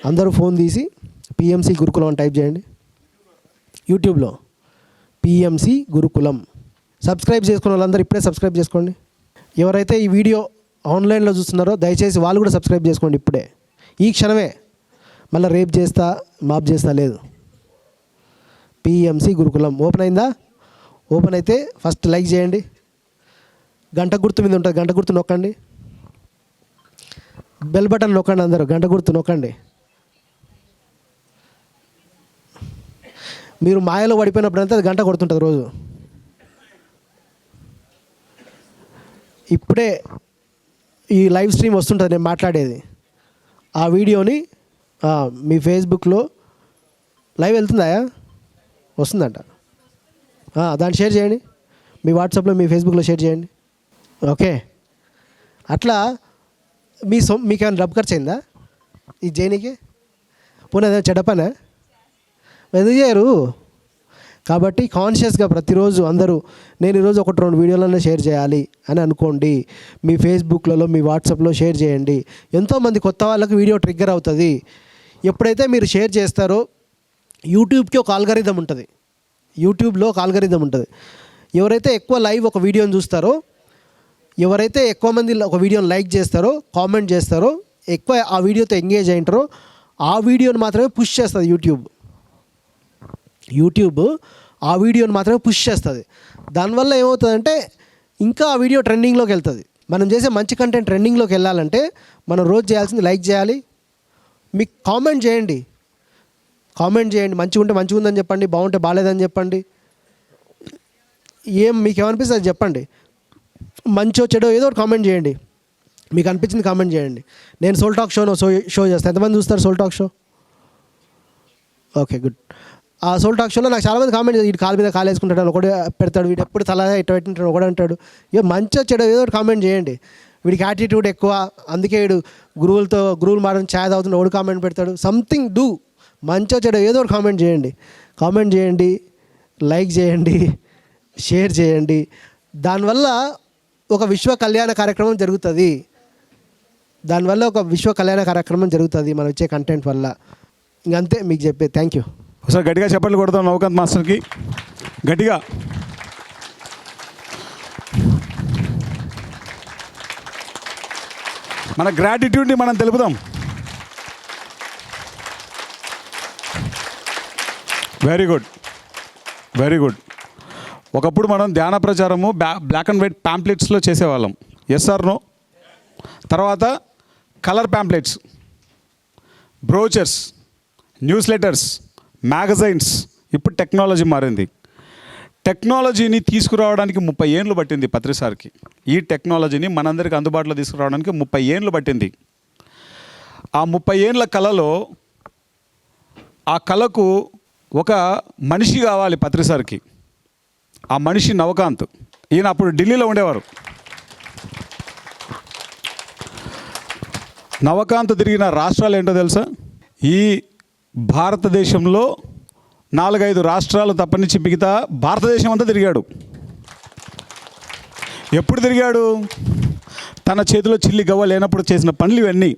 అందరూ ఫోన్ తీసి పిఎంసీ గురుకులం అని టైప్ చేయండి యూట్యూబ్లో. పిఎంసీ గురుకులం సబ్స్క్రైబ్ చేసుకున్న వాళ్ళందరూ ఇప్పుడే సబ్స్క్రైబ్ చేసుకోండి. ఎవరైతే ఈ వీడియో ఆన్లైన్లో చూస్తున్నారో దయచేసి వాళ్ళు కూడా సబ్స్క్రైబ్ చేసుకోండి ఇప్పుడే, ఈ క్షణమే. మళ్ళీ రేపు చేస్తా, మాప్ చేస్తా లేదు. పిఎంసీ గురుకులం ఓపెన్ అయిందా? ఓపెన్ అయితే ఫస్ట్ లైక్ చేయండి. గంట గుర్తు మీద ఉంటుంది, గంట గుర్తు నొక్కండి. బెల్ బటన్ నొక్కండి, అందరూ గంట గుర్తు నొక్కండి. మీరు మాయలో పడిపోయినప్పుడు అంతా అది గంట కొడుతుంటుంది రోజు. ఇప్పుడే ఈ లైవ్ స్ట్రీమ్ వస్తుంటుంది, నేను మాట్లాడేది. ఆ వీడియోని మీ ఫేస్బుక్లో లైవ్ వెళ్తుందా? వస్తుందంట. దాన్ని షేర్ చేయండి, మీ వాట్సాప్లో మీ ఫేస్బుక్లో షేర్ చేయండి. ఓకే, అట్లా మీకు ఏమైనా డబ్బు ఖర్చు అయిందా ఇది చేయనీకి? పోనీ అదే చెడ్డపనా? ఎందుకు చేయరు? కాబట్టి కాన్షియస్గా ప్రతిరోజు అందరూ నేను ఈరోజు 1-2 వీడియోలన్నా షేర్ చేయాలి అని అనుకోండి. మీ ఫేస్బుక్లలో, మీ వాట్సాప్లో షేర్ చేయండి. ఎంతోమంది కొత్త వాళ్ళకి వీడియో ట్రిగ్గర్ అవుతుంది. ఎప్పుడైతే మీరు షేర్ చేస్తారో యూట్యూబ్కి ఒక ఆల్గరిథం ఉంటుంది. యూట్యూబ్లో ఒక ఆల్గరిథం ఉంటుంది. ఎవరైతే ఎక్కువ లైవ్ ఒక వీడియోని చూస్తారో, ఎవరైతే ఎక్కువ మంది ఒక వీడియోని లైక్ చేస్తారో, కామెంట్ చేస్తారో, ఎక్కువ ఆ వీడియోతో ఎంగేజ్ అయింటారో ఆ వీడియోని మాత్రమే పుష్ చేస్తుంది యూట్యూబ్ ఆ వీడియోని మాత్రమే పుష్ చేస్తుంది. దానివల్ల ఏమవుతుందంటే ఇంకా ఆ వీడియో ట్రెండింగ్లోకి వెళ్తుంది. మనం చేసే మంచి కంటెంట్ ట్రెండింగ్లోకి వెళ్ళాలంటే మనం రోజు చేయాల్సింది లైక్ చేయాలి. మీకు కామెంట్ చేయండి, మంచిగా ఉంటే మంచిగా ఉందని చెప్పండి, బాగుంటే బాగాలేదని చెప్పండి. మీకు ఏమనిపిస్తుంది అది చెప్పండి. మంచో చెడో ఏదో ఒకటి కామెంట్ చేయండి, మీకు అనిపించింది కామెంట్ చేయండి. నేను సోల్ టాక్ షో చేస్తాను. ఎంతమంది చూస్తారు soul talk show? Okay, good. ఆ సోల్ టాక్ షోలో నాకు చాలామంది కామెంట్ చేస్తారు, వీడు కాలు మీద కాలు వేసుకుంటాడు, ఒకటే పెడతాడు, వీడు ఎప్పుడు తల ఇట్ట పెట్టింటాడు, ఒకటే అంటాడు. మంచో చెడో ఏదో ఒకటి కామెంట్ చేయండి. వీడికి యాటిట్యూడ్ ఎక్కువ, అందుకే వీడు గురువులు మాడని ఛాయ్ తాగుతున్న ఒకటి కామెంట్ పెడతాడు. సంథింగ్ డూ, మంచో చెడో ఏదో ఒకటి కామెంట్ చేయండి, లైక్ చేయండి, షేర్ చేయండి. దానివల్ల ఒక విశ్వ కళ్యాణ కార్యక్రమం జరుగుతుంది. మనం ఇచ్చే కంటెంట్ వల్ల. ఇంకంతే మీకు చెప్పే. Thank you. ఒకసారి గట్టిగా చెప్పండి కొడతాం నవకాంత్ మాస్టర్కి, గట్టిగా. మన గ్రాటిట్యూడ్ని మనం తెలుపుదాం. Very good. ఒకప్పుడు మనం ధ్యాన ప్రచారము బ్లాక్ అండ్ వైట్ ప్యాంప్లెట్స్లో చేసేవాళ్ళం. Yes or no? తర్వాత colour pamphlets, brochures, news letters, magazines. ఇప్పుడు టెక్నాలజీ మారింది. టెక్నాలజీని తీసుకురావడానికి 30 ఏళ్ళు పట్టింది పత్రిసార్కి. ఈ టెక్నాలజీని మనందరికీ అందుబాటులో తీసుకురావడానికి 30 ఏళ్ళు పట్టింది. ఆ 30 ఏళ్ళ కళలో ఆ కళకు ఒక మనిషి కావాలి పత్రిసార్కి. ఆ మనిషి నవకాంత్. ఈయన అప్పుడు ఢిల్లీలో ఉండేవారు. నవకాంత్ తిరిగిన రాష్ట్రాలు ఏంటో తెలుసా? ఈ భారతదేశంలో 4-5 రాష్ట్రాలు తప్పనించి మిగతా భారతదేశం అంతా తిరిగాడు. ఎప్పుడు తిరిగాడు? తన చేతిలో చిల్లి గవ్వ లేనప్పుడు చేసిన పనులు ఇవన్నీ.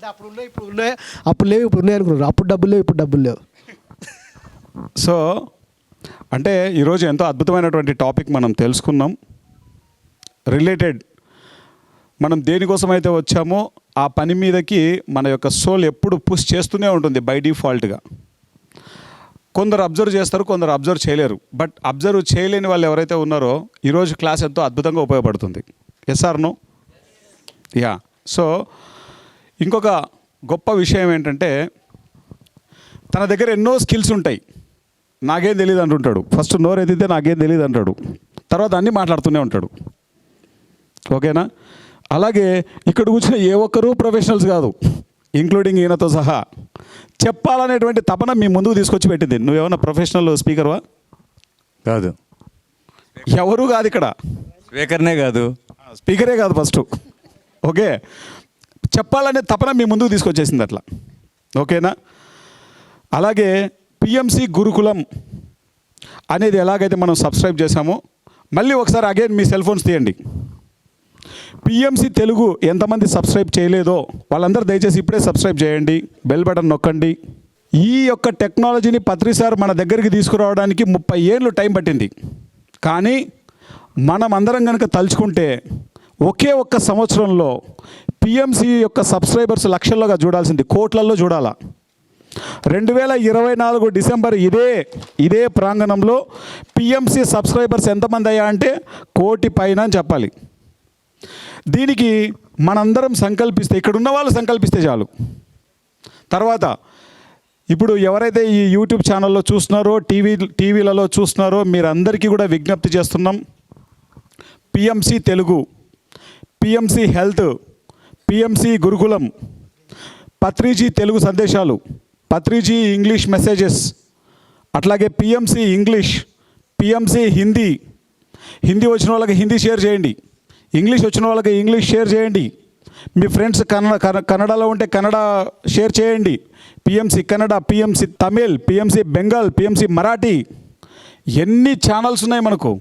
అంటే అప్పుడు ఉన్నాయి ఇప్పుడు ఉన్నాయి, అప్పుడు లేవు ఇప్పుడు ఉన్నాయి అనుకున్నారు. అప్పుడు డబ్బులు లేవు ఇప్పుడు డబ్బులు లేవు. సో అంటే ఈరోజు ఎంతో అద్భుతమైనటువంటి టాపిక్ మనం తెలుసుకున్నాం. రిలేటెడ్ మనం దేనికోసమైతే వచ్చామో ఆ పని మీదకి మన యొక్క సోల్ ఎప్పుడు పుష్ చేస్తూనే ఉంటుంది బై డిఫాల్ట్గా. కొందరు అబ్జర్వ్ చేస్తారు, కొందరు అబ్జర్వ్ చేయలేరు. బట్ అబ్జర్వ్ చేయలేని వాళ్ళు ఎవరైతే ఉన్నారో ఈరోజు క్లాస్ ఎంతో అద్భుతంగా ఉపయోగపడుతుంది. Yes or no? Yeah. So ఇంకొక గొప్ప విషయం ఏంటంటే తన దగ్గర ఎన్నో స్కిల్స్ ఉంటాయి. నాకేం తెలియదు అంటుంటాడు. ఫస్ట్ నోరు ఎత్తితే నాకేం తెలియదు అంటాడు, తర్వాత అన్నీ మాట్లాడుతూనే ఉంటాడు. ఓకేనా? అలాగే ఇక్కడ కూర్చున్న ఏ ఒక్కరూ ప్రొఫెషనల్స్ కాదు, ఇంక్లూడింగ్ ఈయనతో సహా. చెప్పాలనేటువంటి తపన మీ ముందుకు తీసుకొచ్చి పెట్టింది. నువ్వేమన్నా ప్రొఫెషనల్ స్పీకర్వా? కాదు, ఎవరు కాదు ఇక్కడ. స్పీకర్నే కాదు, స్పీకరే కాదు ఫస్ట్. ఓకే, చెప్పాలనే తపన మీ ముందుకు తీసుకొచ్చేసింది అట్లా. ఓకేనా? అలాగే పిఎంసి గురుకులం అనేది ఎలాగైతే మనం సబ్స్క్రైబ్ చేసామో మళ్ళీ ఒకసారి అగైన్ మీ సెల్ ఫోన్స్ తీయండి. పిఎంసి తెలుగు ఎంతమంది సబ్స్క్రైబ్ చేయలేదో వాళ్ళందరూ దయచేసి ఇప్పుడే సబ్స్క్రైబ్ చేయండి, బెల్ బటన్ నొక్కండి. ఈ యొక్క టెక్నాలజీని పత్రి సార్ మన దగ్గరికి తీసుకురావడానికి 30 ఏళ్ళు టైం పట్టింది. కానీ మనం అందరం కనుక తలుచుకుంటే ఒకే ఒక్క సంవత్సరంలో పిఎంసి యొక్క సబ్స్క్రైబర్స్ లక్షల్లోగా చూడాల్సింది, కోట్లల్లో చూడాలా. 2024 డిసెంబర్ ఇదే ప్రాంగణంలో పిఎంసి సబ్స్క్రైబర్స్ ఎంతమంది అయ్యా అంటే 1 కోటి పైన అని చెప్పాలి. దీనికి మనందరం సంకల్పిస్తే, ఇక్కడ ఉన్న వాళ్ళు సంకల్పిస్తే చాలు. తర్వాత ఇప్పుడు ఎవరైతే ఈ యూట్యూబ్ ఛానల్లో చూస్తున్నారో, టీవీలలో చూస్తున్నారో మీరందరికీ కూడా విజ్ఞప్తి చేస్తున్నాం. PMC Telugu, PMC health, PMC Gurukulam, Patriji Telugu సందేశాలు, పత్రిజీ ఇంగ్లీష్ మెసేజెస్, అట్లాగే PMC English, PMC Hindi. Hindi వచ్చిన వాళ్ళకి హిందీ షేర్ చేయండి, ఇంగ్లీష్ వచ్చిన వాళ్ళకి ఇంగ్లీష్ షేర్ చేయండి. మీ ఫ్రెండ్స్ కన్నడలో ఉంటే కన్నడ షేర్ చేయండి. PMC Kannada, PMC Tamil, PMC Bengal, PMC Marathi, ఎన్ని ఛానల్స్ ఉన్నాయి మనకు.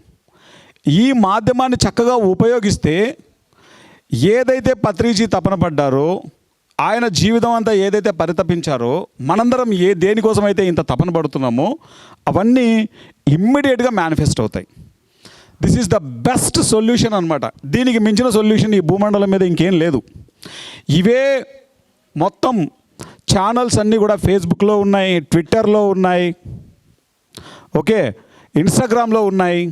ఈ మాధ్యమాన్ని చక్కగా ఉపయోగిస్తే ఏదైతే పత్రిజీ తపన పడ్డారో, ఆయన జీవితం అంతా ఏదైతే పరితపించారో, మనందరం దేనికోసం అయితే ఇంత తపన పడుతున్నామో అవన్నీ ఇమ్మీడియట్గా మేనిఫెస్ట్ అవుతాయి. This is the best solution అనమాట. దీనికి మించిన సొల్యూషన్ ఈ భూమండలం మీద ఇంకేం లేదు. ఇవే మొత్తం ఛానల్స్ అన్నీ కూడా ఫేస్బుక్లో ఉన్నాయి, ట్విట్టర్లో ఉన్నాయి, ఓకే, ఇన్స్టాగ్రామ్లో ఉన్నాయి.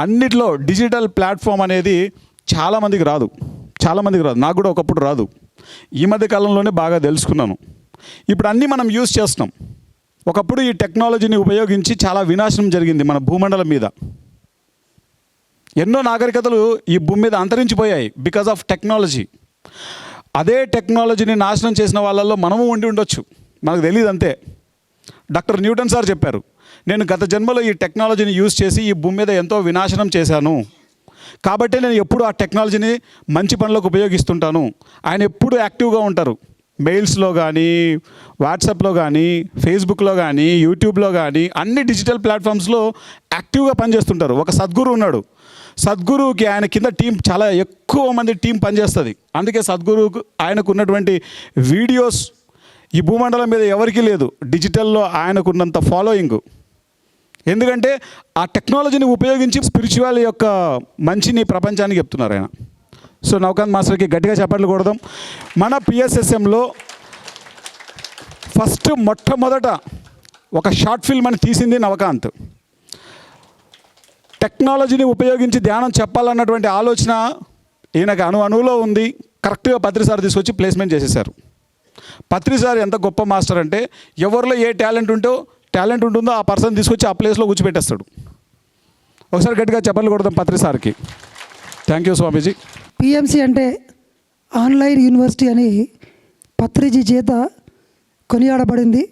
అన్నిట్లో డిజిటల్ ప్లాట్ఫామ్ అనేది చాలామందికి రాదు. నాకు కూడా ఒకప్పుడు రాదు. ఈ మధ్య కాలంలోనే బాగా తెలుసుకున్నాను. ఇప్పుడు అన్నీ మనం యూజ్ చేస్తున్నాం. ఒకప్పుడు ఈ టెక్నాలజీని ఉపయోగించి చాలా వినాశనం జరిగింది మన భూమండలం మీద. ఎన్నో నాగరికతలు ఈ భూమి మీద అంతరించిపోయాయి బికాజ్ ఆఫ్ టెక్నాలజీ. అదే టెక్నాలజీని నాశనం చేసిన వాళ్ళల్లో మనము ఉండి ఉండొచ్చు, మనకు తెలియదు అంతే. డాక్టర్ న్యూటన్ సార్ చెప్పారు, నేను గత జన్మలో ఈ టెక్నాలజీని యూజ్ చేసి ఈ భూమి మీద ఎంతో వినాశనం చేశాను, కాబట్టి నేను ఎప్పుడు ఆ టెక్నాలజీని మంచి పనులకు ఉపయోగిస్తుంటాను. ఆయన ఎప్పుడు యాక్టివ్గా ఉంటారు. మెయిల్స్లో కానీ, వాట్సాప్లో కానీ, ఫేస్బుక్లో కానీ, యూట్యూబ్లో కానీ, అన్ని డిజిటల్ ప్లాట్ఫామ్స్లో యాక్టివ్గా పనిచేస్తుంటారు. ఒక సద్గురు ఉన్నాడు. సద్గురువుకి ఆయన కింద టీం చాలా ఎక్కువ మంది టీం పనిచేస్తుంది. అందుకే సద్గురువుకు ఆయనకు ఉన్నటువంటి వీడియోస్ ఈ భూమండలం మీద ఎవరికీ లేదు. డిజిటల్లో ఆయనకున్నంత ఫాలోయింగ్. ఎందుకంటే ఆ టెక్నాలజీని ఉపయోగించి స్పిరిచువల్ యొక్క మంచిని ప్రపంచానికి చెప్తున్నారు ఆయన. సో నవకాంత్ మాస్టర్కి గట్టిగా చప్పట్లు కొడదాం. మన పిఎస్ఎస్ఎంలో మొట్టమొదట ఒక షార్ట్ ఫిల్మ్ అని తీసింది నవకాంత్. టెక్నాలజీని ఉపయోగించి ధ్యానం చెప్పాలన్నటువంటి ఆలోచన ఈయనకు అణువులో ఉంది. కరెక్ట్గా పత్రి సార్ తీసుకొచ్చి ప్లేస్మెంట్ చేసేసారు. పత్రి సార్ ఎంత గొప్ప మాస్టర్ అంటే ఎవరిలో ఏ టాలెంట్ ఉంటుందో ఆ పర్సన్ తీసుకొచ్చి ఆ ప్లేస్లో కూర్చోబెట్టేస్తాడు. ఒకసారి గట్టిగా చప్పట్లు కొడదాం పత్రి సార్కి. Thank you Swamiji. పిఎంసి అంటే ఆన్లైన్ యూనివర్సిటీ అని పత్రిజీ చేత కొనియాడబడింది.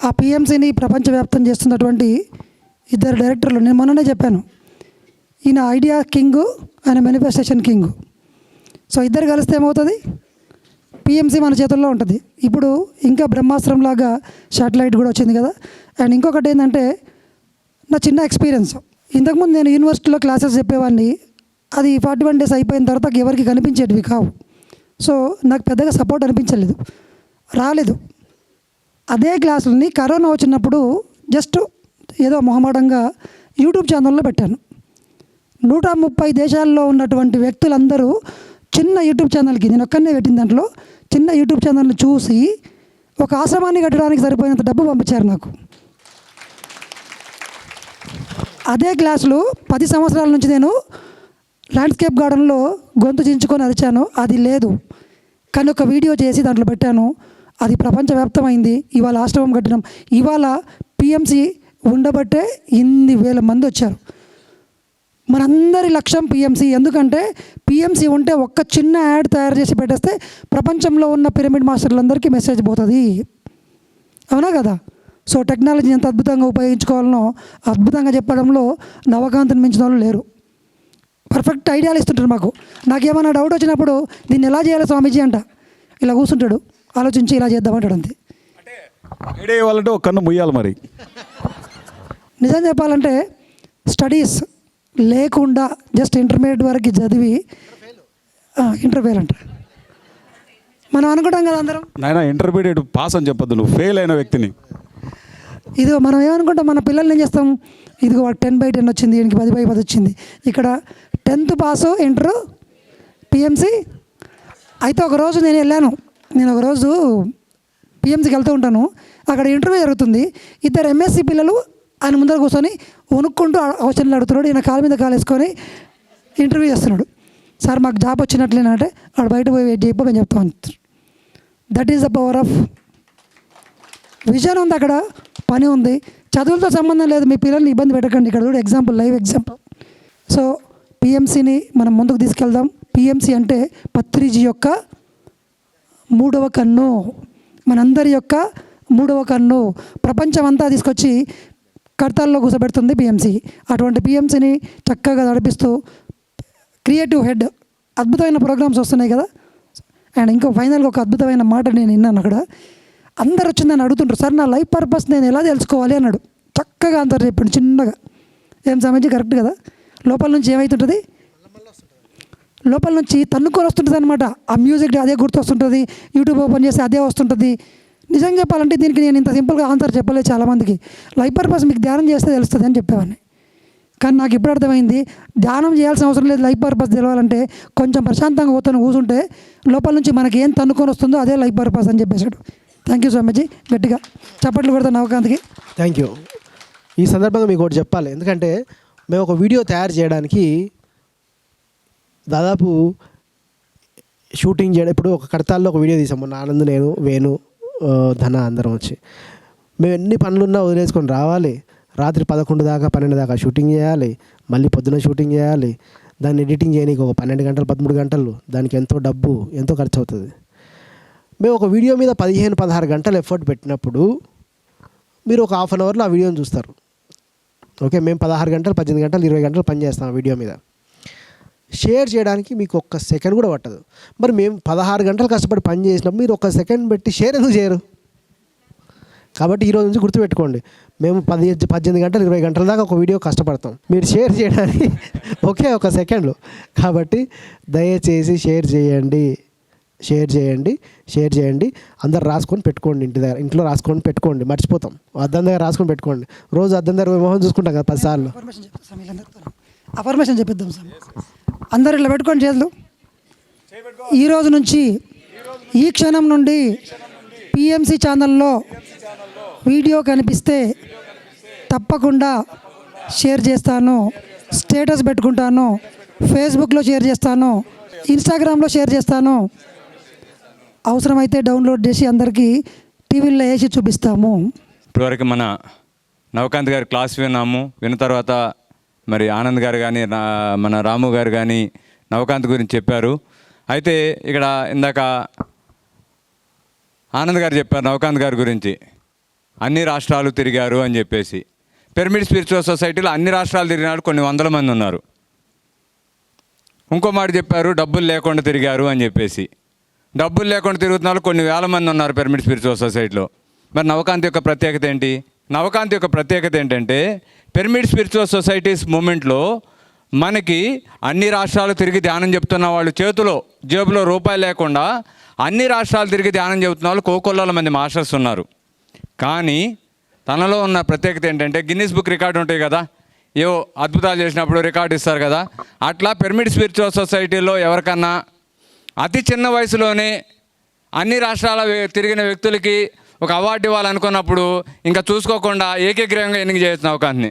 ఆ పిఎంసిని ప్రపంచవ్యాప్తం చేస్తున్నటువంటి 2 డైరెక్టర్లు, నేను మొన్ననే చెప్పాను, ఈయన ఐడియా కింగ్, ఆయన మేనిఫెస్టేషన్ కింగ్. సో ఇద్దరు కలిస్తే ఏమవుతుంది, పిఎంసి మన చేతుల్లో ఉంటుంది. ఇప్పుడు ఇంకా బ్రహ్మాస్త్రంలాగా శాటిలైట్ కూడా వచ్చింది కదా. అండ్ ఇంకొకటి ఏంటంటే నా చిన్న ఎక్స్పీరియన్స్, ఇంతకుముందు నేను యూనివర్సిటీలో క్లాసెస్ చెప్పేవాడిని, అది 41 days అయిపోయిన తర్వాత ఎవరికి కనిపించేటివి కావు. సో నాకు పెద్దగా సపోర్ట్ అనిపించలేదు. రాలేదు. అదే క్లాసులని కరోనా వచ్చినప్పుడు జస్ట్ ఏదో మొహమాటంగా యూట్యూబ్ ఛానల్లో పెట్టాను. 130 దేశాల్లో ఉన్నటువంటి వ్యక్తులందరూ చిన్న యూట్యూబ్ ఛానల్కి, నేను ఒక్కనే పెట్టిన దాంట్లో చిన్న యూట్యూబ్ ఛానల్ని చూసి ఒక ఆశ్రమాన్ని కట్టడానికి సరిపోయినంత డబ్బు పంపించారు నాకు. అదే క్లాసులు 10 సంవత్సరాల నుంచి నేను ల్యాండ్స్కేప్ గార్డెన్లో గొంతు చించుకొని అరిచాను, అది లేదు. కానీ ఒక వీడియో చేసి దాంట్లో పెట్టాను, అది ప్రపంచవ్యాప్తమైంది. ఇవాళ ఆశ్రమం కట్టినాం. ఇవాళ పిఎంసి ఉండబట్టే ఇన్ని వేల మంది వచ్చారు. మనందరి లక్ష్యం పిఎంసి. ఎందుకంటే పిఎంసి ఉంటే ఒక్క చిన్న యాడ్ తయారు చేసి పెట్టేస్తే ప్రపంచంలో ఉన్న పిరమిడ్ మాస్టర్లందరికీ మెసేజ్ పోతుంది. అవునా కదా? సో టెక్నాలజీ ఎంత అద్భుతంగా ఉపయోగించుకోవాలనో అద్భుతంగా చెప్పడంలో నవకాంతను మించిన వాళ్ళు లేరు. పర్ఫెక్ట్ ఐడియాలు ఇస్తుంటారు మాకు. నాకేమైనా డౌట్ వచ్చినప్పుడు దీన్ని ఎలా చేయాలి స్వామీజీ అంట, ఇలా కూర్చుంటాడు, ఆలోచించి ఇలా చేద్దామంటాడు. అంతే. ఐడియా ఇవ్వాలంటే ఒక కన్ను ముయ్యాలి. మరి నిజం చెప్పాలంటే స్టడీస్ లేకుండా జస్ట్ ఇంటర్మీడియట్ వరకు చదివి ఇంటర్ఫెయిల్ అంట. మనం అనుకుంటాం కదా అందరం, నాయన ఇంటర్మీడియట్ పాస్ అని చెప్పొద్దు, నువ్వు ఫెయిల్ అయిన వ్యక్తిని. ఇదిగో మనం ఏమనుకుంటాం, మన పిల్లల్ని ఏం చేస్తాం, ఇదిగో 10/10 వచ్చింది, ఈయనకి 10/10 వచ్చింది. ఇక్కడ 10th పాసు, ఇంటరు, పిఎంసి. అయితే ఒకరోజు నేను ఒకరోజు పిఎంసికి వెళ్తూ ఉంటాను. అక్కడ ఇంటర్వ్యూ జరుగుతుంది. 2 MSc పిల్లలు ఆయన ముందర కూర్చొని వణుక్కుంటూ క్వశ్చన్లు అడుగుతున్నాడు. ఈయన కాలు మీద కాలు వేసుకొని ఇంటర్వ్యూ చేస్తున్నాడు. సార్ మాకు జాబ్ వచ్చినట్లేనంటే వాడు బయట పోయి వెయిట్ చేయబో మేము చెప్తాం. That is the power of vision. ఉంది అక్కడ, పని ఉంది, చదువులతో సంబంధం లేదు. మీ పిల్లల్ని ఇబ్బంది పెట్టకండి. ఇక్కడ కూడా ఎగ్జాంపుల్, లైవ్ ఎగ్జాంపుల్. సో పిఎంసిని మనం ముందుకు తీసుకెళ్దాం. పిఎంసి అంటే పత్రిజీ యొక్క 3వ కన్ను, మనందరి యొక్క 3వ కన్ను. ప్రపంచం అంతా తీసుకొచ్చి కర్తాల్లో కూర్చోబెడుతుంది పిఎంసి. అటువంటి పిఎంసిని చక్కగా నడిపిస్తూ క్రియేటివ్ హెడ్, అద్భుతమైన ప్రోగ్రామ్స్ వస్తున్నాయి కదా. అండ్ ఇంకో ఫైనల్గా ఒక అద్భుతమైన మాట నేను విన్నాను. అక్కడ అందరు వచ్చిందని అడుగుతుంటారు, సార్ నా లైఫ్ పర్పస్ నేను ఎలా తెలుసుకోవాలి అన్నాడు. చక్కగా ఆన్సర్ చెప్పాడు చిన్నగా. ఏం సమస్య కరెక్ట్ కదా? లోపల నుంచి ఏమవుతుంటుంది, లోపల నుంచి తన్నుకొని వస్తుంటుంది అనమాట. ఆ మ్యూజిక్ అదే గుర్తొస్తుంటుంది, యూట్యూబ్ ఓపెన్ చేస్తే అదే వస్తుంటుంది. నిజంగా చెప్పాలంటే దీనికి నేను ఇంత సింపుల్గా ఆన్సర్ చెప్పలేదు చాలామందికి. లైఫ్ పర్పస్ మీకు ధ్యానం చేస్తే తెలుస్తుంది అని చెప్పేవాడిని. కానీ నాకు ఇప్పుడు అర్థమైంది, ధ్యానం చేయాల్సిన అవసరం లేదు. లైఫ్ పర్పస్ తెలవాలంటే కొంచెం ప్రశాంతంగా పోతాను కూర్చుంటే లోపల నుంచి మనకి ఏం తన్నుకొని వస్తుందో అదే లైఫ్ పర్పస్ అని చెప్పేశాడు. థ్యాంక్ యూ స్వామీజీ. గట్టిగా చప్పట్లు కొడతాను నవకాంత్కి. Thank you. ఈ సందర్భంగా మీకు ఒకటి చెప్పాలి. ఎందుకంటే మేము ఒక వీడియో తయారు చేయడానికి దాదాపు షూటింగ్ చేయడం, ఇప్పుడు ఒక కడతాల్లో ఒక వీడియో తీసాము. ఆనంద్, నేను, వేణు, ధన అందరం వచ్చి మేము ఎన్ని పనులున్నా వదిలేసుకొని రావాలి. రాత్రి 11 దాకా 12 దాకా షూటింగ్ చేయాలి, మళ్ళీ పొద్దున షూటింగ్ చేయాలి, దాన్ని ఎడిటింగ్ చేయడానికి ఒక 12 గంటలు 13 గంటలు, దానికి ఎంతో డబ్బు, ఎంతో ఖర్చు అవుతుంది. మేము ఒక వీడియో మీద 15-16 గంటలు ఎఫర్ట్ పెట్టినప్పుడు మీరు ఒక హాఫ్ అన్ అవర్లో ఆ వీడియోని చూస్తారు. ఓకే, మేము 16 గంటలు 18 గంటలు 20 గంటలు పని చేస్తాం ఆ వీడియో మీద. షేర్ చేయడానికి మీకు ఒక్క సెకండ్ కూడా పట్టదు. మరి మేము 16 గంటలు కష్టపడి పని చేసినప్పుడు మీరు ఒక్క సెకండ్ పెట్టి షేర్ ఎందుకు చేయరు? కాబట్టి ఈరోజు నుంచి గుర్తుపెట్టుకోండి, మేము 18 గంటలు 20 గంటల దాకా ఒక వీడియో కష్టపడతాం, మీరు షేర్ చేయడానికి ఒకే ఒక సెకండ్లో. కాబట్టి దయచేసి షేర్ చేయండి, షేర్ చేయండి, షేర్ చేయండి. అందరు రాసుకొని పెట్టుకోండి, ఇంట్లో రాసుకొని పెట్టుకోండి. మర్చిపోతాం, అద్దం దగ్గర రాసుకొని పెట్టుకోండి. రోజు అద్దం దగ్గర మొహం చూసుకుంటాం కదా 10 సార్లు. అఫర్మేషన్ చెప్పిద్దాం సార్. అందరు ఇలా పెట్టుకోండి చేతులు. ఈరోజు నుంచి, ఈ క్షణం నుండి పిఎంసి ఛానల్లో వీడియో కనిపిస్తే తప్పకుండా షేర్ చేస్తాను, స్టేటస్ పెట్టుకుంటాను, ఫేస్బుక్లో షేర్ చేస్తాను, ఇన్స్టాగ్రామ్లో షేర్ చేస్తాను, అవసరమైతే డౌన్లోడ్ చేసి అందరికీ టీవీల్లో వేసి చూపిస్తాము. ఇప్పటివరకు మన నవకాంత్ గారి క్లాస్ విన్నాము. విన్న తర్వాత మరి ఆనంద్ గారు కానీ మన రాము గారు కానీ నవకాంత్ గురించి చెప్పారు. అయితే ఇక్కడ ఇందాక ఆనంద్ గారు చెప్పారు నవకాంత్ గారి గురించి, అన్ని రాష్ట్రాలు తిరిగారు అని చెప్పేసి. పిరమిడ్ స్పిరిచువల్ సొసైటీలో అన్ని రాష్ట్రాలు తిరిగినాడు, కొన్ని 100 మంది ఉన్నారు. ఇంకో మాట చెప్పారు, డబ్బులు లేకుండా తిరిగారు అని చెప్పేసి. డబ్బులు లేకుండా తిరుగుతున్నారు కొన్ని 1000 మంది ఉన్నారు పిరమిడ్ స్పిరిచువల్ సొసైటీలో. మరి నవకాంత్ యొక్క ప్రత్యేకత ఏంటి? నవకాంత్ యొక్క ప్రత్యేకత ఏంటంటే పిరమిడ్ స్పిరిచువల్ సొసైటీస్ మూమెంట్లో మనకి అన్ని రాష్ట్రాలు తిరిగి ధ్యానం చెప్తున్న వాళ్ళు చేతిలో జేబులో రూపాయి లేకుండా అన్ని రాష్ట్రాలు తిరిగి ధ్యానం చెబుతున్న వాళ్ళు కోకొల్లల మంది మాస్టర్స్ ఉన్నారు. కానీ తనలో ఉన్న ప్రత్యేకత ఏంటంటే గిన్నిస్ బుక్ రికార్డు ఉంటాయి కదా, ఏవో అద్భుతాలు చేసినప్పుడు రికార్డు ఇస్తారు కదా, అట్లా పిరమిడ్ స్పిరిచువల్ సొసైటీలో ఎవరికన్నా అతి చిన్న వయసులోనే అన్ని రాష్ట్రాల తిరిగిన వ్యక్తులకి ఒక అవార్డు ఇవ్వాలనుకున్నప్పుడు ఇంకా చూసుకోకుండా ఏకగ్రీవంగా ఎన్నిక చేయొచ్చు అవకాశాన్ని.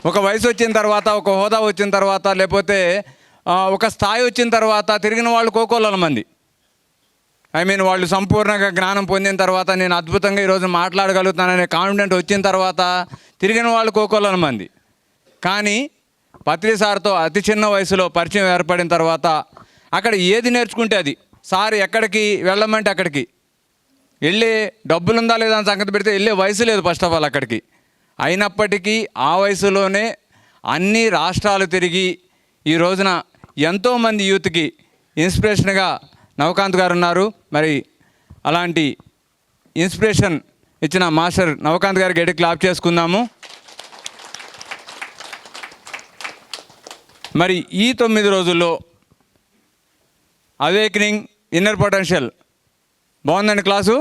ఒక వయసు వచ్చిన తర్వాత, ఒక హోదా వచ్చిన తర్వాత, లేకపోతే ఒక స్థాయి వచ్చిన తర్వాత తిరిగిన వాళ్ళు కోకోళ్ళ మంది. వాళ్ళు సంపూర్ణంగా జ్ఞానం పొందిన తర్వాత నేను అద్భుతంగా ఈరోజు మాట్లాడగలుగుతాననే కాన్ఫిడెంట్ వచ్చిన తర్వాత తిరిగిన వాళ్ళు కోకోళ్ళ మంది. కానీ పత్రి సార్తో అతి చిన్న వయసులో పరిచయం ఏర్పడిన తర్వాత అక్కడ ఏది నేర్చుకుంటే అది, సార్ ఎక్కడికి వెళ్ళమంటే అక్కడికి వెళ్ళే డబ్బులు ఉందా లేదా అని సంగతి పెడితే వెళ్ళే వయసు లేదు ఫస్ట్ ఆఫ్ ఆల్ అక్కడికి. అయినప్పటికీ ఆ వయసులోనే అన్ని రాష్ట్రాలు తిరిగి ఈ రోజున ఎంతోమంది యూత్కి ఇన్స్పిరేషన్గా నవకాంత్ గారు ఉన్నారు. మరి అలాంటి ఇన్స్పిరేషన్ ఇచ్చిన మాస్టర్ నవకాంత్ గారికి గట్టి క్లాప్ చేసుకుందాము. మరి ఈ 9 రోజుల్లో అవేకనింగ్ ఇన్నర్ పొటెన్షియల్ బాగుందండి క్లాసు.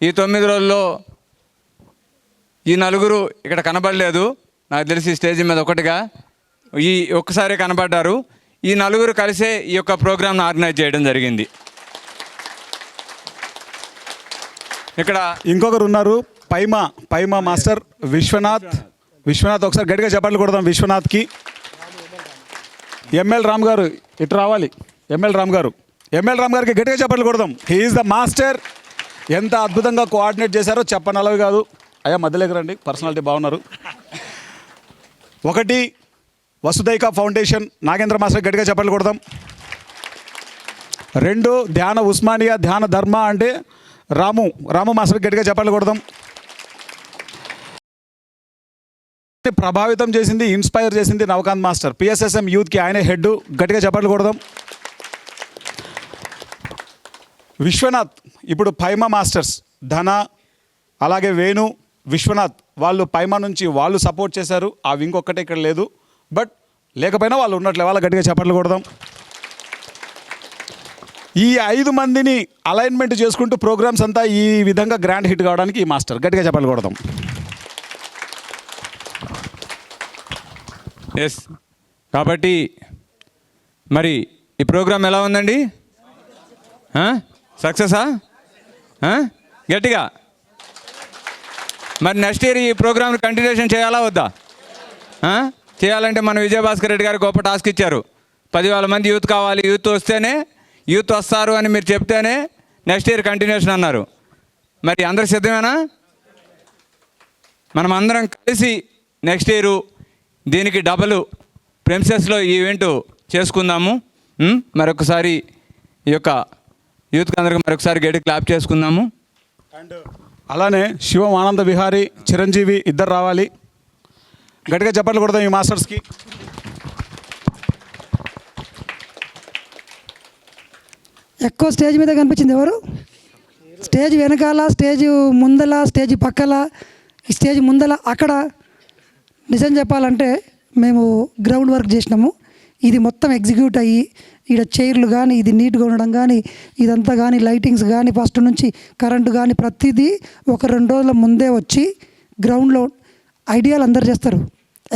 ఈ 9 రోజుల్లో ఈ నలుగురు ఇక్కడ కనబడలేదు, నాకు తెలిసి స్టేజ్ మీద ఒకటిగా ఒక్కసారి కనబడ్డారు. ఈ నలుగురు కలిసే ఈ యొక్క ప్రోగ్రామ్ను ఆర్గనైజ్ చేయడం జరిగింది. ఇక్కడ ఇంకొకరు ఉన్నారు, పైమా మాస్టర్ విశ్వనాథ్. ఒకసారి గట్టిగా చెప్పట్లు కొడదాం విశ్వనాథ్కి. ఎంఎల్ రామ్ గారు ఇటు రావాలి. ఎంఎల్ రామ్ గారికి గట్టిగా చెప్పట్లు కొడదాం. He is the master. ఎంత అద్భుతంగా కోఆర్డినేట్ చేశారో చెప్పనలవి కాదు. అయ్యా మధ్యలోకి రండి, పర్సనాలిటీ బాగున్నారు. 1 వసుదైక ఫౌండేషన్ నాగేంద్ర మాస్టర్ గట్టిగా చెప్పట్లు కొడదాం. 2 ధ్యాన ఉస్మానియా ధ్యాన ధర్మ అంటే రాము మాస్టర్ గట్టిగా చెప్పట్లు కొడదాం. ప్రభావితం చేసింది, ఇన్స్పైర్ చేసింది నవకాంత్ మాస్టర్. పిఎస్ఎస్ఎం యూత్కి ఆయనే హెడ్, గట్టిగా చెప్పట్లు కొడదాం. విశ్వనాథ్ ఇప్పుడు పైమా మాస్టర్స్ ధన అలాగే వేణు విశ్వనాథ్ వాళ్ళు పైమా నుంచి వాళ్ళు సపోర్ట్ చేశారు. ఆ వింగ్ ఒక్కటే ఇక్కడ లేదు, బట్ లేకపోయినా వాళ్ళు ఉన్నట్లే, వాళ్ళ గట్టిగా చెప్పట్లు కొడదాం. ఈ 5 మందిని అలైన్మెంట్ చేసుకుంటూ ప్రోగ్రామ్స్ అంతా ఈ విధంగా గ్రాండ్ హిట్ కావడానికి ఈ మాస్టర్ గట్టిగా చెప్పట్లు కొడదాం. ఎస్, కాబట్టి మరి ఈ ప్రోగ్రామ్ ఎలా ఉందండి? సక్సెసా? గట్టిగా మరి నెక్స్ట్ ఇయర్ ఈ ప్రోగ్రామ్ కంటిన్యూషన్ చేయాలా వద్దా? చేయాలంటే మన విజయభాస్కర్ రెడ్డి గారు గొప్ప టాస్క్ ఇచ్చారు. 10,000 మంది యూత్ కావాలి, యూత్ వస్తారు అని మీరు చెప్తేనే నెక్స్ట్ ఇయర్ కంటిన్యూషన్ అన్నారు. మరి అందరు సిద్ధమేనా? మనం అందరం కలిసి నెక్స్ట్ ఇయర్ దీనికి డబల్ ప్రెమిసెస్లో ఈ ఈవెంట్ చేసుకుందాము. మరొకసారి ఈ యొక్క యూత్కి అందరికి మరొకసారి గట్టి క్లాప్ చేసుకుందాము. అండ్ అలానే శివం ఆనంద విహారీ చిరంజీవి ఇద్దరు రావాలి, గట్టిగా చెప్పట్లు కొడదాం ఈ మాస్టర్స్కి. ఎక్కువ స్టేజ్ మీద కనిపించింది ఎవరు? స్టేజ్ వెనకాల, స్టేజ్ ముందల, స్టేజ్ పక్కల, స్టేజ్ ముందల, అక్కడ నిజం చెప్పాలంటే మేము గ్రౌండ్ వర్క్ చేసినాము. ఇది మొత్తం ఎగ్జిక్యూట్ అయ్యి ఇక్కడ చైర్లు కానీ, ఇది నీట్గా ఉండడం కానీ, ఇదంతా కానీ, లైటింగ్స్ కానీ, ఫస్ట్ నుంచి కరెంటు కానీ ప్రతిదీ ఒక 2 రోజుల ముందే వచ్చి గ్రౌండ్లో ఐడియాలు అందరు చేస్తారు.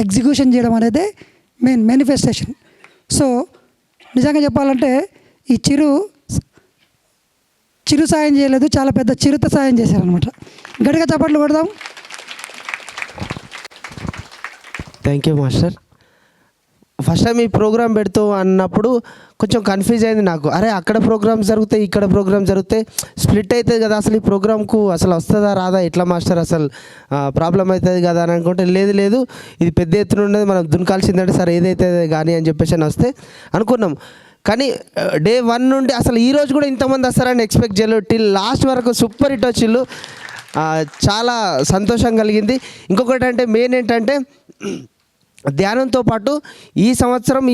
ఎగ్జిక్యూషన్ చేయడం అనేది మెయిన్ మేనిఫెస్టేషన్. సో నిజంగా చెప్పాలంటే ఈ చిరు సాయం చేయలేదు, చాలా పెద్ద చిరుత సాయం చేశారనమాట. గట్టిగా చప్పట్లు కొడదాం. Thank you master. First time ఈ ప్రోగ్రామ్ పెడుతూ అన్నప్పుడు కొంచెం కన్ఫ్యూజ్ అయింది నాకు. అరే అక్కడ ప్రోగ్రామ్స్ జరుగుతాయి, ఇక్కడ ప్రోగ్రామ్ జరుగుతాయి, స్ప్లిట్ అవుతుంది కదా, అసలు ఈ ప్రోగ్రామ్కు అసలు వస్తుందా రాదా, ఎట్లా మాస్టర్ అసలు ప్రాబ్లం అవుతుంది కదా అని అనుకుంటే లేదు ఇది పెద్ద ఎత్తున ఉన్నది, మనం దునకాల్సిందంటే సరే ఏదైతే కానీ అని చెప్పేసి అని వస్తే అనుకున్నాం. కానీ డే 1 నుండి అసలు ఈరోజు కూడా ఇంతమంది వస్తారని ఎక్స్పెక్ట్ చేయలేదు. టిల్ లాస్ట్ వరకు సూపర్ హిట్ వచ్చిళ్ళు. చాలా సంతోషం కలిగింది. ఇంకొకటి అంటే మెయిన్ ఏంటంటే ధ్యానంతో పాటు ఈ సంవత్సరం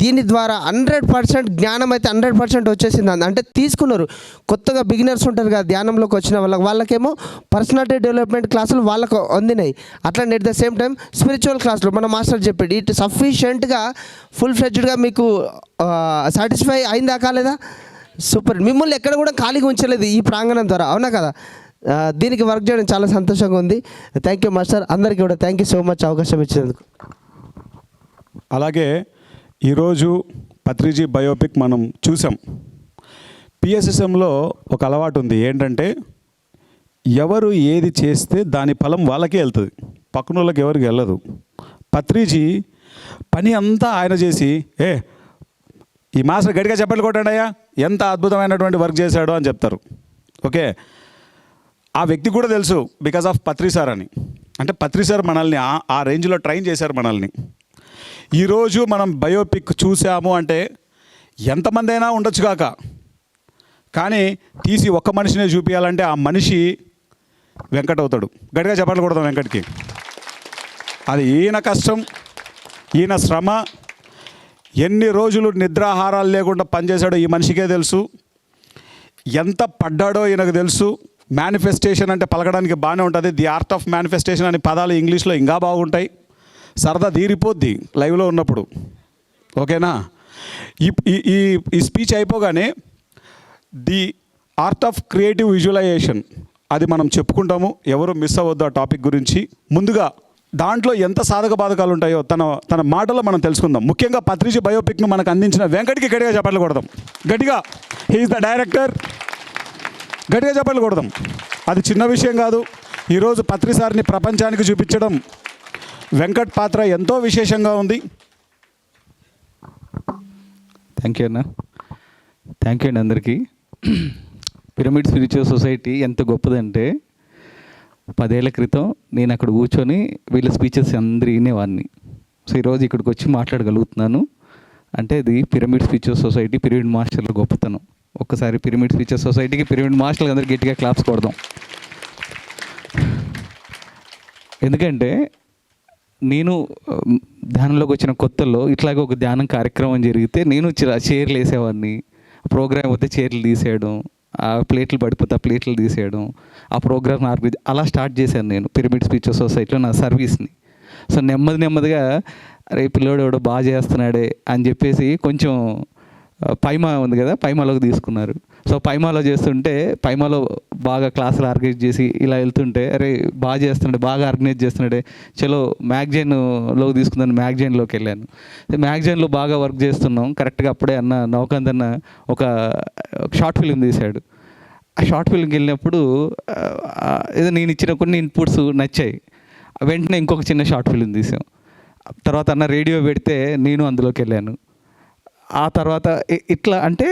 దీని ద్వారా 100% జ్ఞానం అయితే 100% వచ్చేసింది. అంటే తీసుకున్నారు. కొత్తగా బిగినర్స్ ఉంటారు కదా ధ్యానంలోకి వచ్చిన వాళ్ళకేమో పర్సనాలిటీ డెవలప్మెంట్ క్లాసులు వాళ్ళకు అందినాయి. అట్లా at the same time spiritual క్లాసులు మన మాస్టర్ చెప్పాడు ఇటు సఫిషియెంట్గా ఫుల్ ఫ్లెడ్జ్డ్గా మీకు సాటిస్ఫై అయిందా కాలేదా? సూపర్. మిమ్మల్ని ఎక్కడ కూడా ఖాళీగా ఉంచలేదు ఈ ప్రాంగణం ద్వారా, అవునా కదా? దీనికి వర్క్ చేయడం చాలా సంతోషంగా ఉంది. Thank you master. అందరికీ కూడా థ్యాంక్ యూ సో మచ్ అవకాశం ఇచ్చినందుకు. అలాగే ఈరోజు పత్రిజీ బయోపిక్ మనం చూసాం. పిఎస్ఎస్ఎంలో ఒక అలవాటు ఉంది, ఏంటంటే ఎవరు ఏది చేస్తే దాని ఫలం వాళ్ళకే వెళ్తుంది, పక్కన వాళ్ళకి ఎవరికి వెళ్ళదు. పత్రిజీ పని అంతా ఆయన చేసి ఈ మాస్టర్ గట్టిగా చెప్పలు కొట్టండి అయ్యా, ఎంత అద్భుతమైనటువంటి వర్క్ చేశాడో అని చెప్తారు. ఓకే, ఆ వ్యక్తి కూడా తెలుసు బికాజ్ ఆఫ్ పత్రి సార్ అని. అంటే పత్రి సార్ మనల్ని ఆ రేంజ్లో ట్రైన్ చేశారు మనల్ని. ఈరోజు మనం బయోపిక్ చూసాము అంటే ఎంతమంది అయినా ఉండొచ్చు కాక, కానీ తీసి ఒక్క మనిషినే చూపించాలంటే ఆ మనిషి వెంకట్ అవుతాడు. గట్టిగా చెప్పాలి కొడదాం వెంకట్కి. అది ఈయన కష్టం, ఈయన శ్రమ, ఎన్ని రోజులు నిద్రాహారాలు లేకుండా పనిచేశాడో ఈ మనిషికే తెలుసు. ఎంత పడ్డాడో ఈయనకు తెలుసు. మేనిఫెస్టేషన్ అంటే పలకడానికి బాగానే ఉంటుంది. ది ఆర్ట్ ఆఫ్ మేనిఫెస్టేషన్ అనే పదాలు ఇంగ్లీష్లో ఇంకా బాగుంటాయి. సరదా తీరిపోద్ది లైవ్లో ఉన్నప్పుడు. ఓకేనా? ఈ స్పీచ్ అయిపోగానే the art of creative visualization అది మనం చెప్పుకుంటాము. ఎవరు మిస్ అవ్వద్దు ఆ టాపిక్ గురించి. ముందుగా దాంట్లో ఎంత సాధక బాధకాలు ఉంటాయో తన మాటలో మనం తెలుసుకుందాం. ముఖ్యంగా పత్రిజీ బయోపిక్ను మనకు అందించిన వెంకట్కి గట్టిగా చెప్పట్లు కొడదాం. గట్టిగా, హీఈస్ ద డైరెక్టర్. గట్టిగా చెప్పట్లు కొడదాం. అది చిన్న విషయం కాదు. ఈరోజు పత్రి సార్ని ప్రపంచానికి చూపించడం వెంకట్ పాత్ర ఎంతో విశేషంగా ఉంది. థ్యాంక్ యూ అన్న. థ్యాంక్ యూ అండి అందరికీ. పిరమిడ్ స్పిరిచువల్ సొసైటీ ఎంత గొప్పదంటే 10 ఏళ్ల క్రితం నేను అక్కడ కూర్చొని వీళ్ళ స్పీచెస్ అందరూ వినేవాడిని. సో ఈరోజు ఇక్కడికి వచ్చి మాట్లాడగలుగుతున్నాను అంటే ఇది పిరమిడ్ స్పిరిచువల్ సొసైటీ, పిరమిడ్ మాస్టర్ల గొప్పతనం. ఒక్కసారి పిరమిడ్ స్పిరిచువల్ సొసైటీకి, పిరమిడ్ మాస్టర్లకు అందరూ గట్టిగా క్లాప్స్ కొడదాం. ఎందుకంటే నేను ధ్యానంలోకి వచ్చిన కొత్తలో ఇట్లాగే ఒక ధ్యానం కార్యక్రమం జరిగితే నేను చైర్లు వేసేవాడిని. ప్రోగ్రామ్ పోతే చైర్లు తీసేయడం, ఆ ప్లేట్లు పడిపోతే ఆ ప్లేట్లు తీసేయడం, ఆ ప్రోగ్రామ్ ఆర్గనైజ్ అలా స్టార్ట్ చేశాను నేను పిరమిడ్ స్పిరిచువల్ సొసైటీలో నా సర్వీస్ని. సో నెమ్మదిగా అరే పిల్లోడు ఎవడో బాగా చేస్తున్నాడే అని చెప్పేసి కొంచెం పైమా ఉంది కదా, పైమాలోకి తీసుకున్నారు. సో పైమాలో చేస్తుంటే పైమాలో బాగా క్లాసులు ఆర్గనైజ్ చేసి ఇలా వెళ్తుంటే అరే బాగా చేస్తున్నాడే, బాగా ఆర్గనైజ్ చేస్తున్నాడే, చలో మ్యాగజైన్లోకి తీసుకున్నాను. మ్యాగజైన్లోకి వెళ్ళాను. మ్యాగజైన్లో బాగా వర్క్ చేస్తున్నాం. కరెక్ట్గా అప్పుడే నవకాంత్ అన్న ఒక షార్ట్ ఫిలిం తీశాడు. ఆ షార్ట్ ఫిల్మ్కి వెళ్ళినప్పుడు ఏదో నేను ఇచ్చిన కొన్ని ఇన్పుట్స్ నచ్చాయి. వెంటనే ఇంకొక చిన్న షార్ట్ ఫిల్మ్ తీసాం. తర్వాత అన్న రేడియో పెడితే నేను అందులోకి వెళ్ళాను. ఆ తర్వాత ఇట్లా అంటే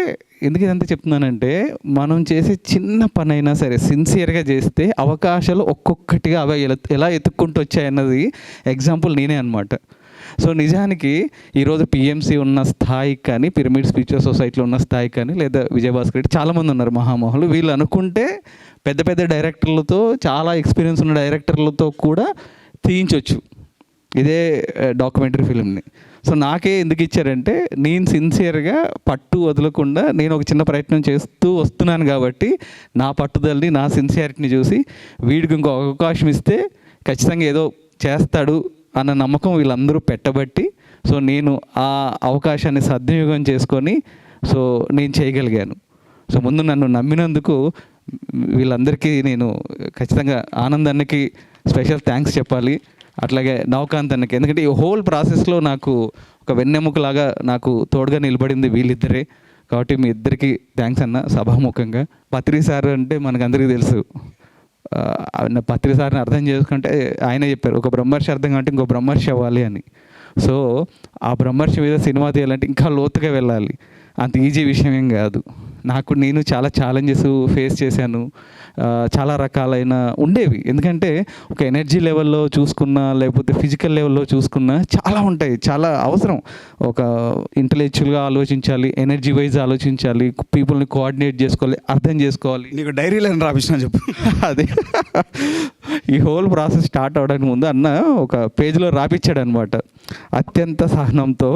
ఎందుకు ఇదంతా చెప్తున్నానంటే మనం చేసే చిన్న పని అయినా సరే సిన్సియర్గా చేస్తే అవకాశాలు ఒక్కొక్కటిగా అవి ఎలా ఎత్తుక్కుంటూ వచ్చాయన్నది ఎగ్జాంపుల్ నేనే అనమాట. సో నిజానికి ఈరోజు పిఎంసి ఉన్న స్థాయికి కానీ, పిరమిడ్ స్పిరిచువల్ సొసైటీలో ఉన్న స్థాయికి కానీ, లేదా విజయభాస్కర్ రెడ్డి చాలామంది ఉన్నారు మహామహులు. వీళ్ళు అనుకుంటే పెద్ద పెద్ద డైరెక్టర్లతో, చాలా ఎక్స్పీరియన్స్ ఉన్న డైరెక్టర్లతో కూడా తీయించవచ్చు ఇదే డాక్యుమెంటరీ ఫిల్మ్ని. సో నాకే ఎందుకు ఇచ్చారంటే నేను సిన్సియర్గా పట్టు వదలకుండా నేను ఒక చిన్న ప్రయత్నం చేస్తూ వస్తున్నాను కాబట్టి నా పట్టుదలని, నా సిన్సియారిటీని చూసి వీడికి ఇంకో అవకాశం ఇస్తే ఖచ్చితంగా ఏదో చేస్తాడు అన్న నమ్మకం వీళ్ళందరూ పెట్టబట్టి సో నేను ఆ అవకాశాన్ని సద్వినియోగం చేసుకొని సో నేను చేయగలిగాను. సో ముందు నన్ను నమ్మినందుకు వీళ్ళందరికీ నేను ఖచ్చితంగా ఆనందానికి స్పెషల్ థ్యాంక్స్ చెప్పాలి. అట్లాగే నవకాంత్ అన్నకి, ఎందుకంటే ఈ హోల్ ప్రాసెస్లో నాకు ఒక వెన్నెముకలాగా నాకు తోడుగా నిలబడింది వీళ్ళిద్దరే. కాబట్టి మీ ఇద్దరికి థ్యాంక్స్ అన్న సభాముఖంగా. పత్రి సార్ అంటే మనకందరికీ తెలుసు. పత్రి సార్ని అర్థం చేసుకుంటే ఆయనే చెప్పారు ఒక బ్రహ్మర్షి అర్థం కంటే ఇంకో బ్రహ్మర్షి అవ్వాలి అని. సో ఆ బ్రహ్మర్షి మీద సినిమా తీయాలంటే ఇంకా లోతుగా వెళ్ళాలి, అంత ఈజీ విషయం ఏం కాదు. నేను చాలా ఛాలెంజెస్ ఫేస్ చేశాను, చాలా రకాలైన ఉండేవి. ఎందుకంటే ఒక ఎనర్జీ లెవెల్లో చూసుకున్నా లేకపోతే ఫిజికల్ లెవెల్లో చూసుకున్నా చాలా ఉంటాయి, చాలా అవసరం. ఒక ఇంటలెక్చువల్గా ఆలోచించాలి, ఎనర్జీ వైజ్ ఆలోచించాలి, పీపుల్ని కోఆర్డినేట్ చేసుకోవాలి, అర్థం చేసుకోవాలి. నీకు డైరీలో రాపించిన చెప్పు. అదే ఈ హోల్ ప్రాసెస్ స్టార్ట్ అవడానికి ముందు అన్న ఒక పేజ్లో రాపిచ్చాడు అనమాట. అత్యంత సహనంతో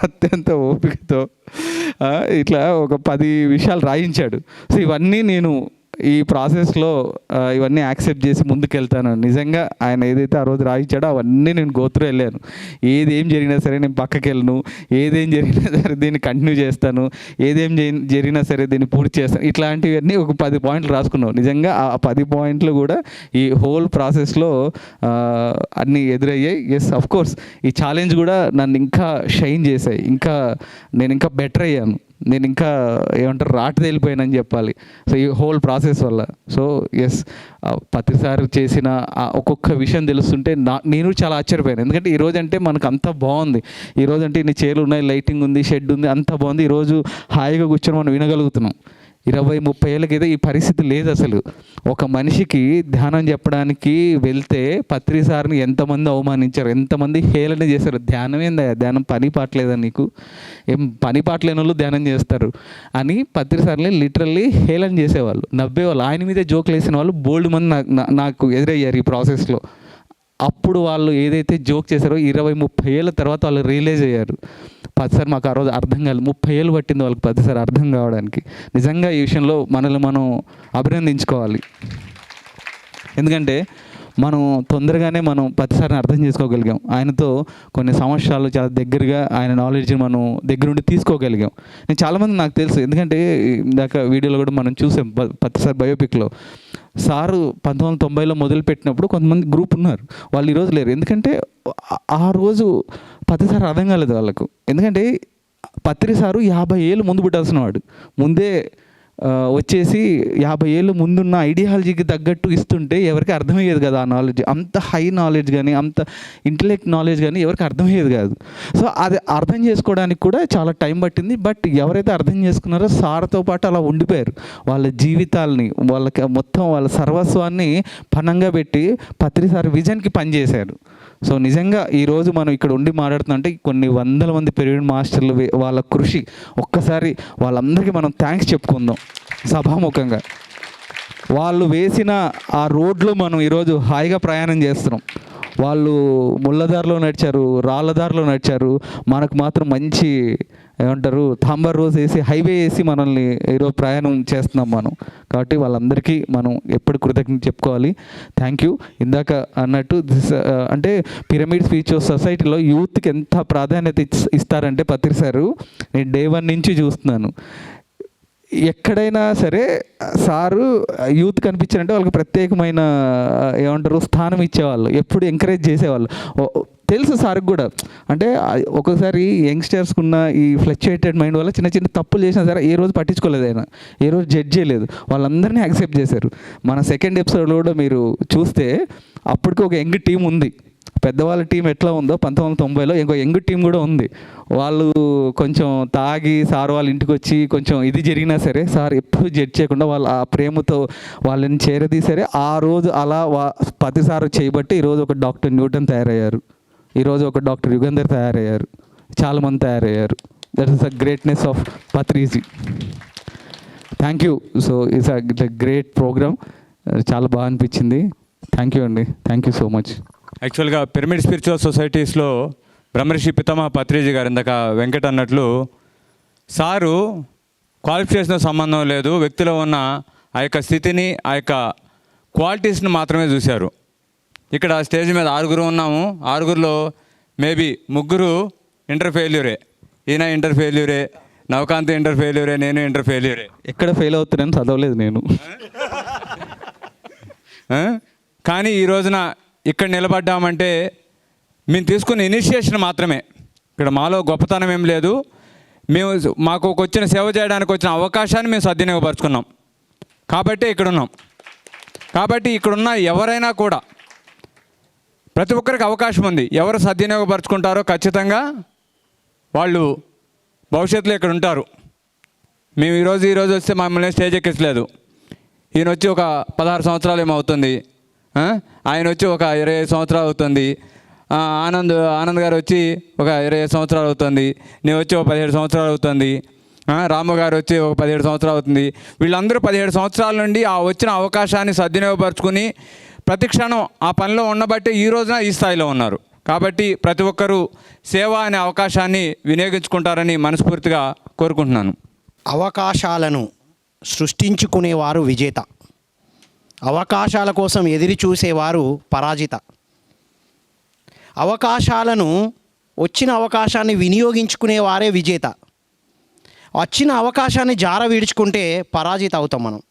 అత్యంత ఓపికతో ఇట్లా ఒక 10 విషయాలు రాయించాడు. సో ఇవన్నీ నేను ఈ ప్రాసెస్లో ఇవన్నీ యాక్సెప్ట్ చేసి ముందుకెళ్తాను. నిజంగా ఆయన ఏదైతే ఆ రోజు రాయించాడో అవన్నీ నేను గోత్రు వెళ్ళాను. ఏదేం జరిగినా సరే నేను పక్కకి వెళ్ళను, ఏదేం జరిగినా సరే దీన్ని కంటిన్యూ చేస్తాను, ఏదేం జరిగినా సరే దీన్ని పూర్తి చేస్తాను. ఇట్లాంటివన్నీ ఒక 10 పాయింట్లు రాసుకున్నావు. నిజంగా ఆ 10 పాయింట్లు కూడా ఈ హోల్ ప్రాసెస్లో అన్నీ ఎదురయ్యాయి. ఎస్, అఫ్ కోర్స్ ఈ ఛాలెంజ్ కూడా నన్ను ఇంకా షైన్ చేశాయి. నేను ఇంకా బెటర్ అయ్యాను. నేను ఇంకా ఏమంటారు రాటు తేలిపోయానని చెప్పాలి. సో ఈ హోల్ ప్రాసెస్ వల్ల. సో ఎస్, ప్రతిసారి చేసిన ఒక్కొక్క విషయం తెలుస్తుంటే నేను చాలా ఆశ్చర్యపోయాను. ఎందుకంటే ఈరోజు అంటే మనకు అంతా బాగుంది. ఈరోజు అంటే ఇన్ని చైర్లు ఉన్నాయి, లైటింగ్ ఉంది, షెడ్ ఉంది, అంతా బాగుంది. ఈరోజు హాయిగా కూర్చొని మనం వినగలుగుతున్నాం. 20-30 ఏళ్ళకైతే ఈ పరిస్థితి లేదు అసలు. ఒక మనిషికి ధ్యానం చెప్పడానికి వెళ్తే పత్రి సార్ని ఎంతమంది అవమానించారు, ఎంతమంది హేళన చేశారు. ధ్యానం ఏందా, ధ్యానం పని పాటలేదా నీకు, ఏం పని పాటలేని వాళ్ళు ధ్యానం చేస్తారు అని పత్రి సార్ని లిటరల్లీ హేళన చేసేవాళ్ళు, నవ్వేవాళ్ళు. ఆయన మీదే జోకులు వేసిన వాళ్ళు బోల్డ్ మంది నాకు ఎదురయ్యారు ఈ ప్రాసెస్లో. అప్పుడు వాళ్ళు ఏదైతే జోక్ చేశారో 20-30 ఏళ్ళ తర్వాత వాళ్ళు రియలైజ్ అయ్యారు. 10 సార్ మాకు ఆ రోజు అర్థం కాలేదు. 30 ఏళ్ళు పట్టింది వాళ్ళకి 10 సార్ అర్థం కావడానికి. నిజంగా ఈ విషయంలో మనల్ని మనం అభినందించుకోవాలి. ఎందుకంటే మనం తొందరగానే మనం 10 సార్ని అర్థం చేసుకోగలిగాం. ఆయనతో కొన్ని సంవత్సరాలు చాలా దగ్గరగా ఆయన నాలెడ్జ్ని మనం దగ్గరుండి తీసుకోగలిగాం. నేను చాలామంది నాకు తెలుసు, ఎందుకంటే ఇందాక వీడియోలో కూడా మనం చూసాం 10 సార్ బయోపిక్లో. సారు 1990లో మొదలుపెట్టినప్పుడు కొంతమంది గ్రూప్ ఉన్నారు, వాళ్ళు ఈరోజు లేరు. ఎందుకంటే ఆ రోజు 10 సార్ అర్థం కాలేదు వాళ్ళకు. ఎందుకంటే పత్రి సారు 50 ఏళ్ళు ముందు పుట్టాల్సిన వాడు. ముందే వచ్చేసి 50 ఏళ్ళు ముందున్న ఐడియాలజీకి తగ్గట్టు ఇస్తుంటే ఎవరికి అర్థమయ్యేది కదా ఆ నాలెడ్జ్. అంత హై నాలెడ్జ్ కానీ అంత ఇంటెలెక్ట్ నాలెడ్జ్ కానీ ఎవరికి అర్థమయ్యేది కాదు. సో అది అర్థం చేసుకోవడానికి కూడా చాలా టైం పట్టింది. బట్ ఎవరైతే అర్థం చేసుకున్నారో సార్తో పాటు అలా ఉండిపోయారు. వాళ్ళ జీవితాలని, వాళ్ళకి మొత్తం వాళ్ళ సర్వస్వాన్ని పణంగా పెట్టి పత్రి సార్ విజన్కి పనిచేశారు. సో నిజంగా ఈరోజు మనం ఇక్కడ ఉండి మాట్లాడుతుంటే కొన్ని వందల మంది పిరమిడ్ మాస్టర్లు వాళ్ళ కృషి, ఒక్కసారి వాళ్ళందరికీ మనం థ్యాంక్స్ చెప్పుకుందాం సభాముఖంగా. వాళ్ళు వేసిన ఆ రోడ్లో మనం ఈరోజు హాయిగా ప్రయాణం చేస్తున్నాం. వాళ్ళు ముళ్ళదారిలో నడిచారు, రాళ్ళదారిలో నడిచారు, మనకు మాత్రం మంచి ఏమంటారు తాంబర్ రోజ్ వేసి హైవే వేసి మనల్ని ఈరోజు ప్రయాణం చేస్తున్నాం మనం. కాబట్టి వాళ్ళందరికీ మనం ఎప్పుడు కృతజ్ఞత చెప్పుకోవాలి. Thank you. ఇందాక అన్నట్టు అంటే పిరమిడ్ స్పీచ్ సొసైటీలో యూత్కి ఎంత ప్రాధాన్యత ఇస్తారంటే పత్రి సారు నేను డే 1 నుంచి చూస్తున్నాను. ఎక్కడైనా సరే సారు యూత్ కనిపించారంటే వాళ్ళకి ప్రత్యేకమైన ఏమంటారు స్థానం ఇచ్చేవాళ్ళు, ఎప్పుడు ఎంకరేజ్ చేసేవాళ్ళు. తెలుసు సార్కి కూడా, అంటే ఒక్కొక్కసారి యంగ్స్టర్స్కి ఉన్న ఈ ఫ్లక్చుయేటెడ్ మైండ్ వల్ల చిన్న చిన్న తప్పులు చేసినా సరే ఏ రోజు పట్టించుకోలేదు ఆయన, ఏ రోజు జడ్జ్ చేయలేదు, వాళ్ళందరినీ యాక్సెప్ట్ చేశారు. మన సెకండ్ ఎపిసోడ్లో కూడా మీరు చూస్తే అప్పటికి ఒక యంగ్ టీం ఉంది. పెద్దవాళ్ళ టీం ఎట్లా ఉందో 1990లో ఇంకో యంగ్ టీం కూడా ఉంది. వాళ్ళు కొంచెం తాగి సార్ వాళ్ళ ఇంటికి వచ్చి కొంచెం ఇది జరిగినా సరే సార్ ఎప్పుడు జడ్జ్ చేయకుండా వాళ్ళు ఆ ప్రేమతో వాళ్ళని చేరదీసారే. ఆ రోజు అలా 10 సార్ చేయబట్టి ఈరోజు ఒక డాక్టర్ న్యూటన్ తయారయ్యారు, ఈరోజు ఒక డాక్టర్ యుగంధర్ తయారయ్యారు, చాలామంది తయారయ్యారు. That is the greatness of Patriji. Thank you. So it's a great program, చాలా బాగా అనిపించింది. థ్యాంక్ యూ అండి, థ్యాంక్ యూ సో మచ్. యాక్చువల్గా పిరమిడ్ స్పిరిచువల్ సొసైటీస్లో బ్రహ్మర్షి పితామహ పత్రిజీ గారు ఇందాక వెంకట్ అన్నట్లు సారు క్వాలిఫికేషన్ సంబంధం లేదు, వ్యక్తిలో ఉన్న ఆ యొక్క స్థితిని ఆ యొక్క క్వాలిటీస్ని మాత్రమే చూశారు. ఇక్కడ స్టేజ్ మీద 6 ఉన్నాము, 6లో మేబీ 3 ఇంటర్ ఫెయిల్యూరే, ఈయన ఇంటర్ ఫెయిల్యూరే, నవకాంత్ ఇంటర్ ఫెయిల్యూరే, నేను ఇంటర్ ఫెయిల్యూరే. ఎక్కడ ఫెయిల్ అవుతున్నాను చదవలేదు నేను. కానీ ఈ రోజున ఇక్కడ నిలబడ్డామంటే మేము తీసుకున్న ఇనిషియేషన్ మాత్రమే. ఇక్కడ మాలో గొప్పతనం ఏం లేదు, మాకు వచ్చిన సేవ చేయడానికి వచ్చిన అవకాశాన్ని మేము సద్వినియోగపరుచుకున్నాం కాబట్టి ఇక్కడ ఉన్నాం. కాబట్టి ఇక్కడున్న ఎవరైనా కూడా ప్రతి ఒక్కరికి అవకాశం ఉంది. ఎవరు సద్వినియోగపరుచుకుంటారో ఖచ్చితంగా వాళ్ళు భవిష్యత్తులో ఇక్కడ ఉంటారు. మేము ఈరోజు వస్తే మమ్మల్ని స్టేజ్ ఎక్కించలేదు. ఈయన వచ్చి ఒక 16 సంవత్సరాలు ఏమవుతుంది, ఆయన వచ్చి ఒక 25 సంవత్సరాలు అవుతుంది, ఆనంద్ గారు వచ్చి ఒక 25 సంవత్సరాలు అవుతుంది, నేను వచ్చి ఒక 17 సంవత్సరాలు అవుతుంది, రాము గారు వచ్చి ఒక 17 సంవత్సరాలు అవుతుంది. వీళ్ళందరూ 17 సంవత్సరాల నుండి ఆ వచ్చిన అవకాశాన్ని సద్వినియోగపరుచుకుని ప్రతి క్షణం ఆ పనిలో ఉండబట్టే ఈ రోజున ఈ స్థాయిలో ఉన్నారు. కాబట్టి ప్రతి ఒక్కరూ సేవ అనే అవకాశాన్ని వినియోగించుకుంటారని మనస్ఫూర్తిగా కోరుకుంటున్నాను. అవకాశాలను సృష్టించుకునేవారు విజేత, అవకాశాల కోసం ఎదురు చూసేవారు పరాజిత. వచ్చిన అవకాశాన్ని వినియోగించుకునేవారే విజేత. వచ్చిన అవకాశాన్ని జార విడుచుకుంటే పరాజిత అవుతాం మనం.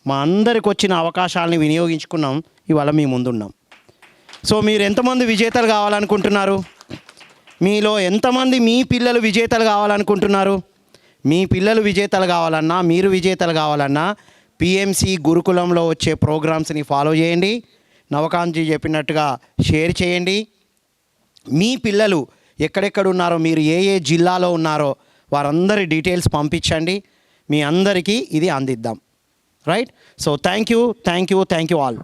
మా అందరికి వచ్చిన అవకాశాలని వినియోగించుకున్నాం, ఇవాళ మీ ముందున్నాం. సో మీరు ఎంతమంది విజేతలు కావాలనుకుంటున్నారు? మీలో ఎంతమంది మీ పిల్లలు విజేతలు కావాలనుకుంటున్నారు? మీ పిల్లలు విజేతలు కావాలన్నా, మీరు విజేతలు కావాలన్నా పిఎంసి గురుకులంలో వచ్చే ప్రోగ్రామ్స్ని ఫాలో చేయండి. నవకాంత్జీ చెప్పినట్టుగా షేర్ చేయండి. మీ పిల్లలు ఎక్కడెక్కడ ఉన్నారో, మీరు ఏ ఏ జిల్లాలో ఉన్నారో వారందరి డీటెయిల్స్ పంపించండి. మీ అందరికీ ఇది అందిద్దాం. Right? So thank you all.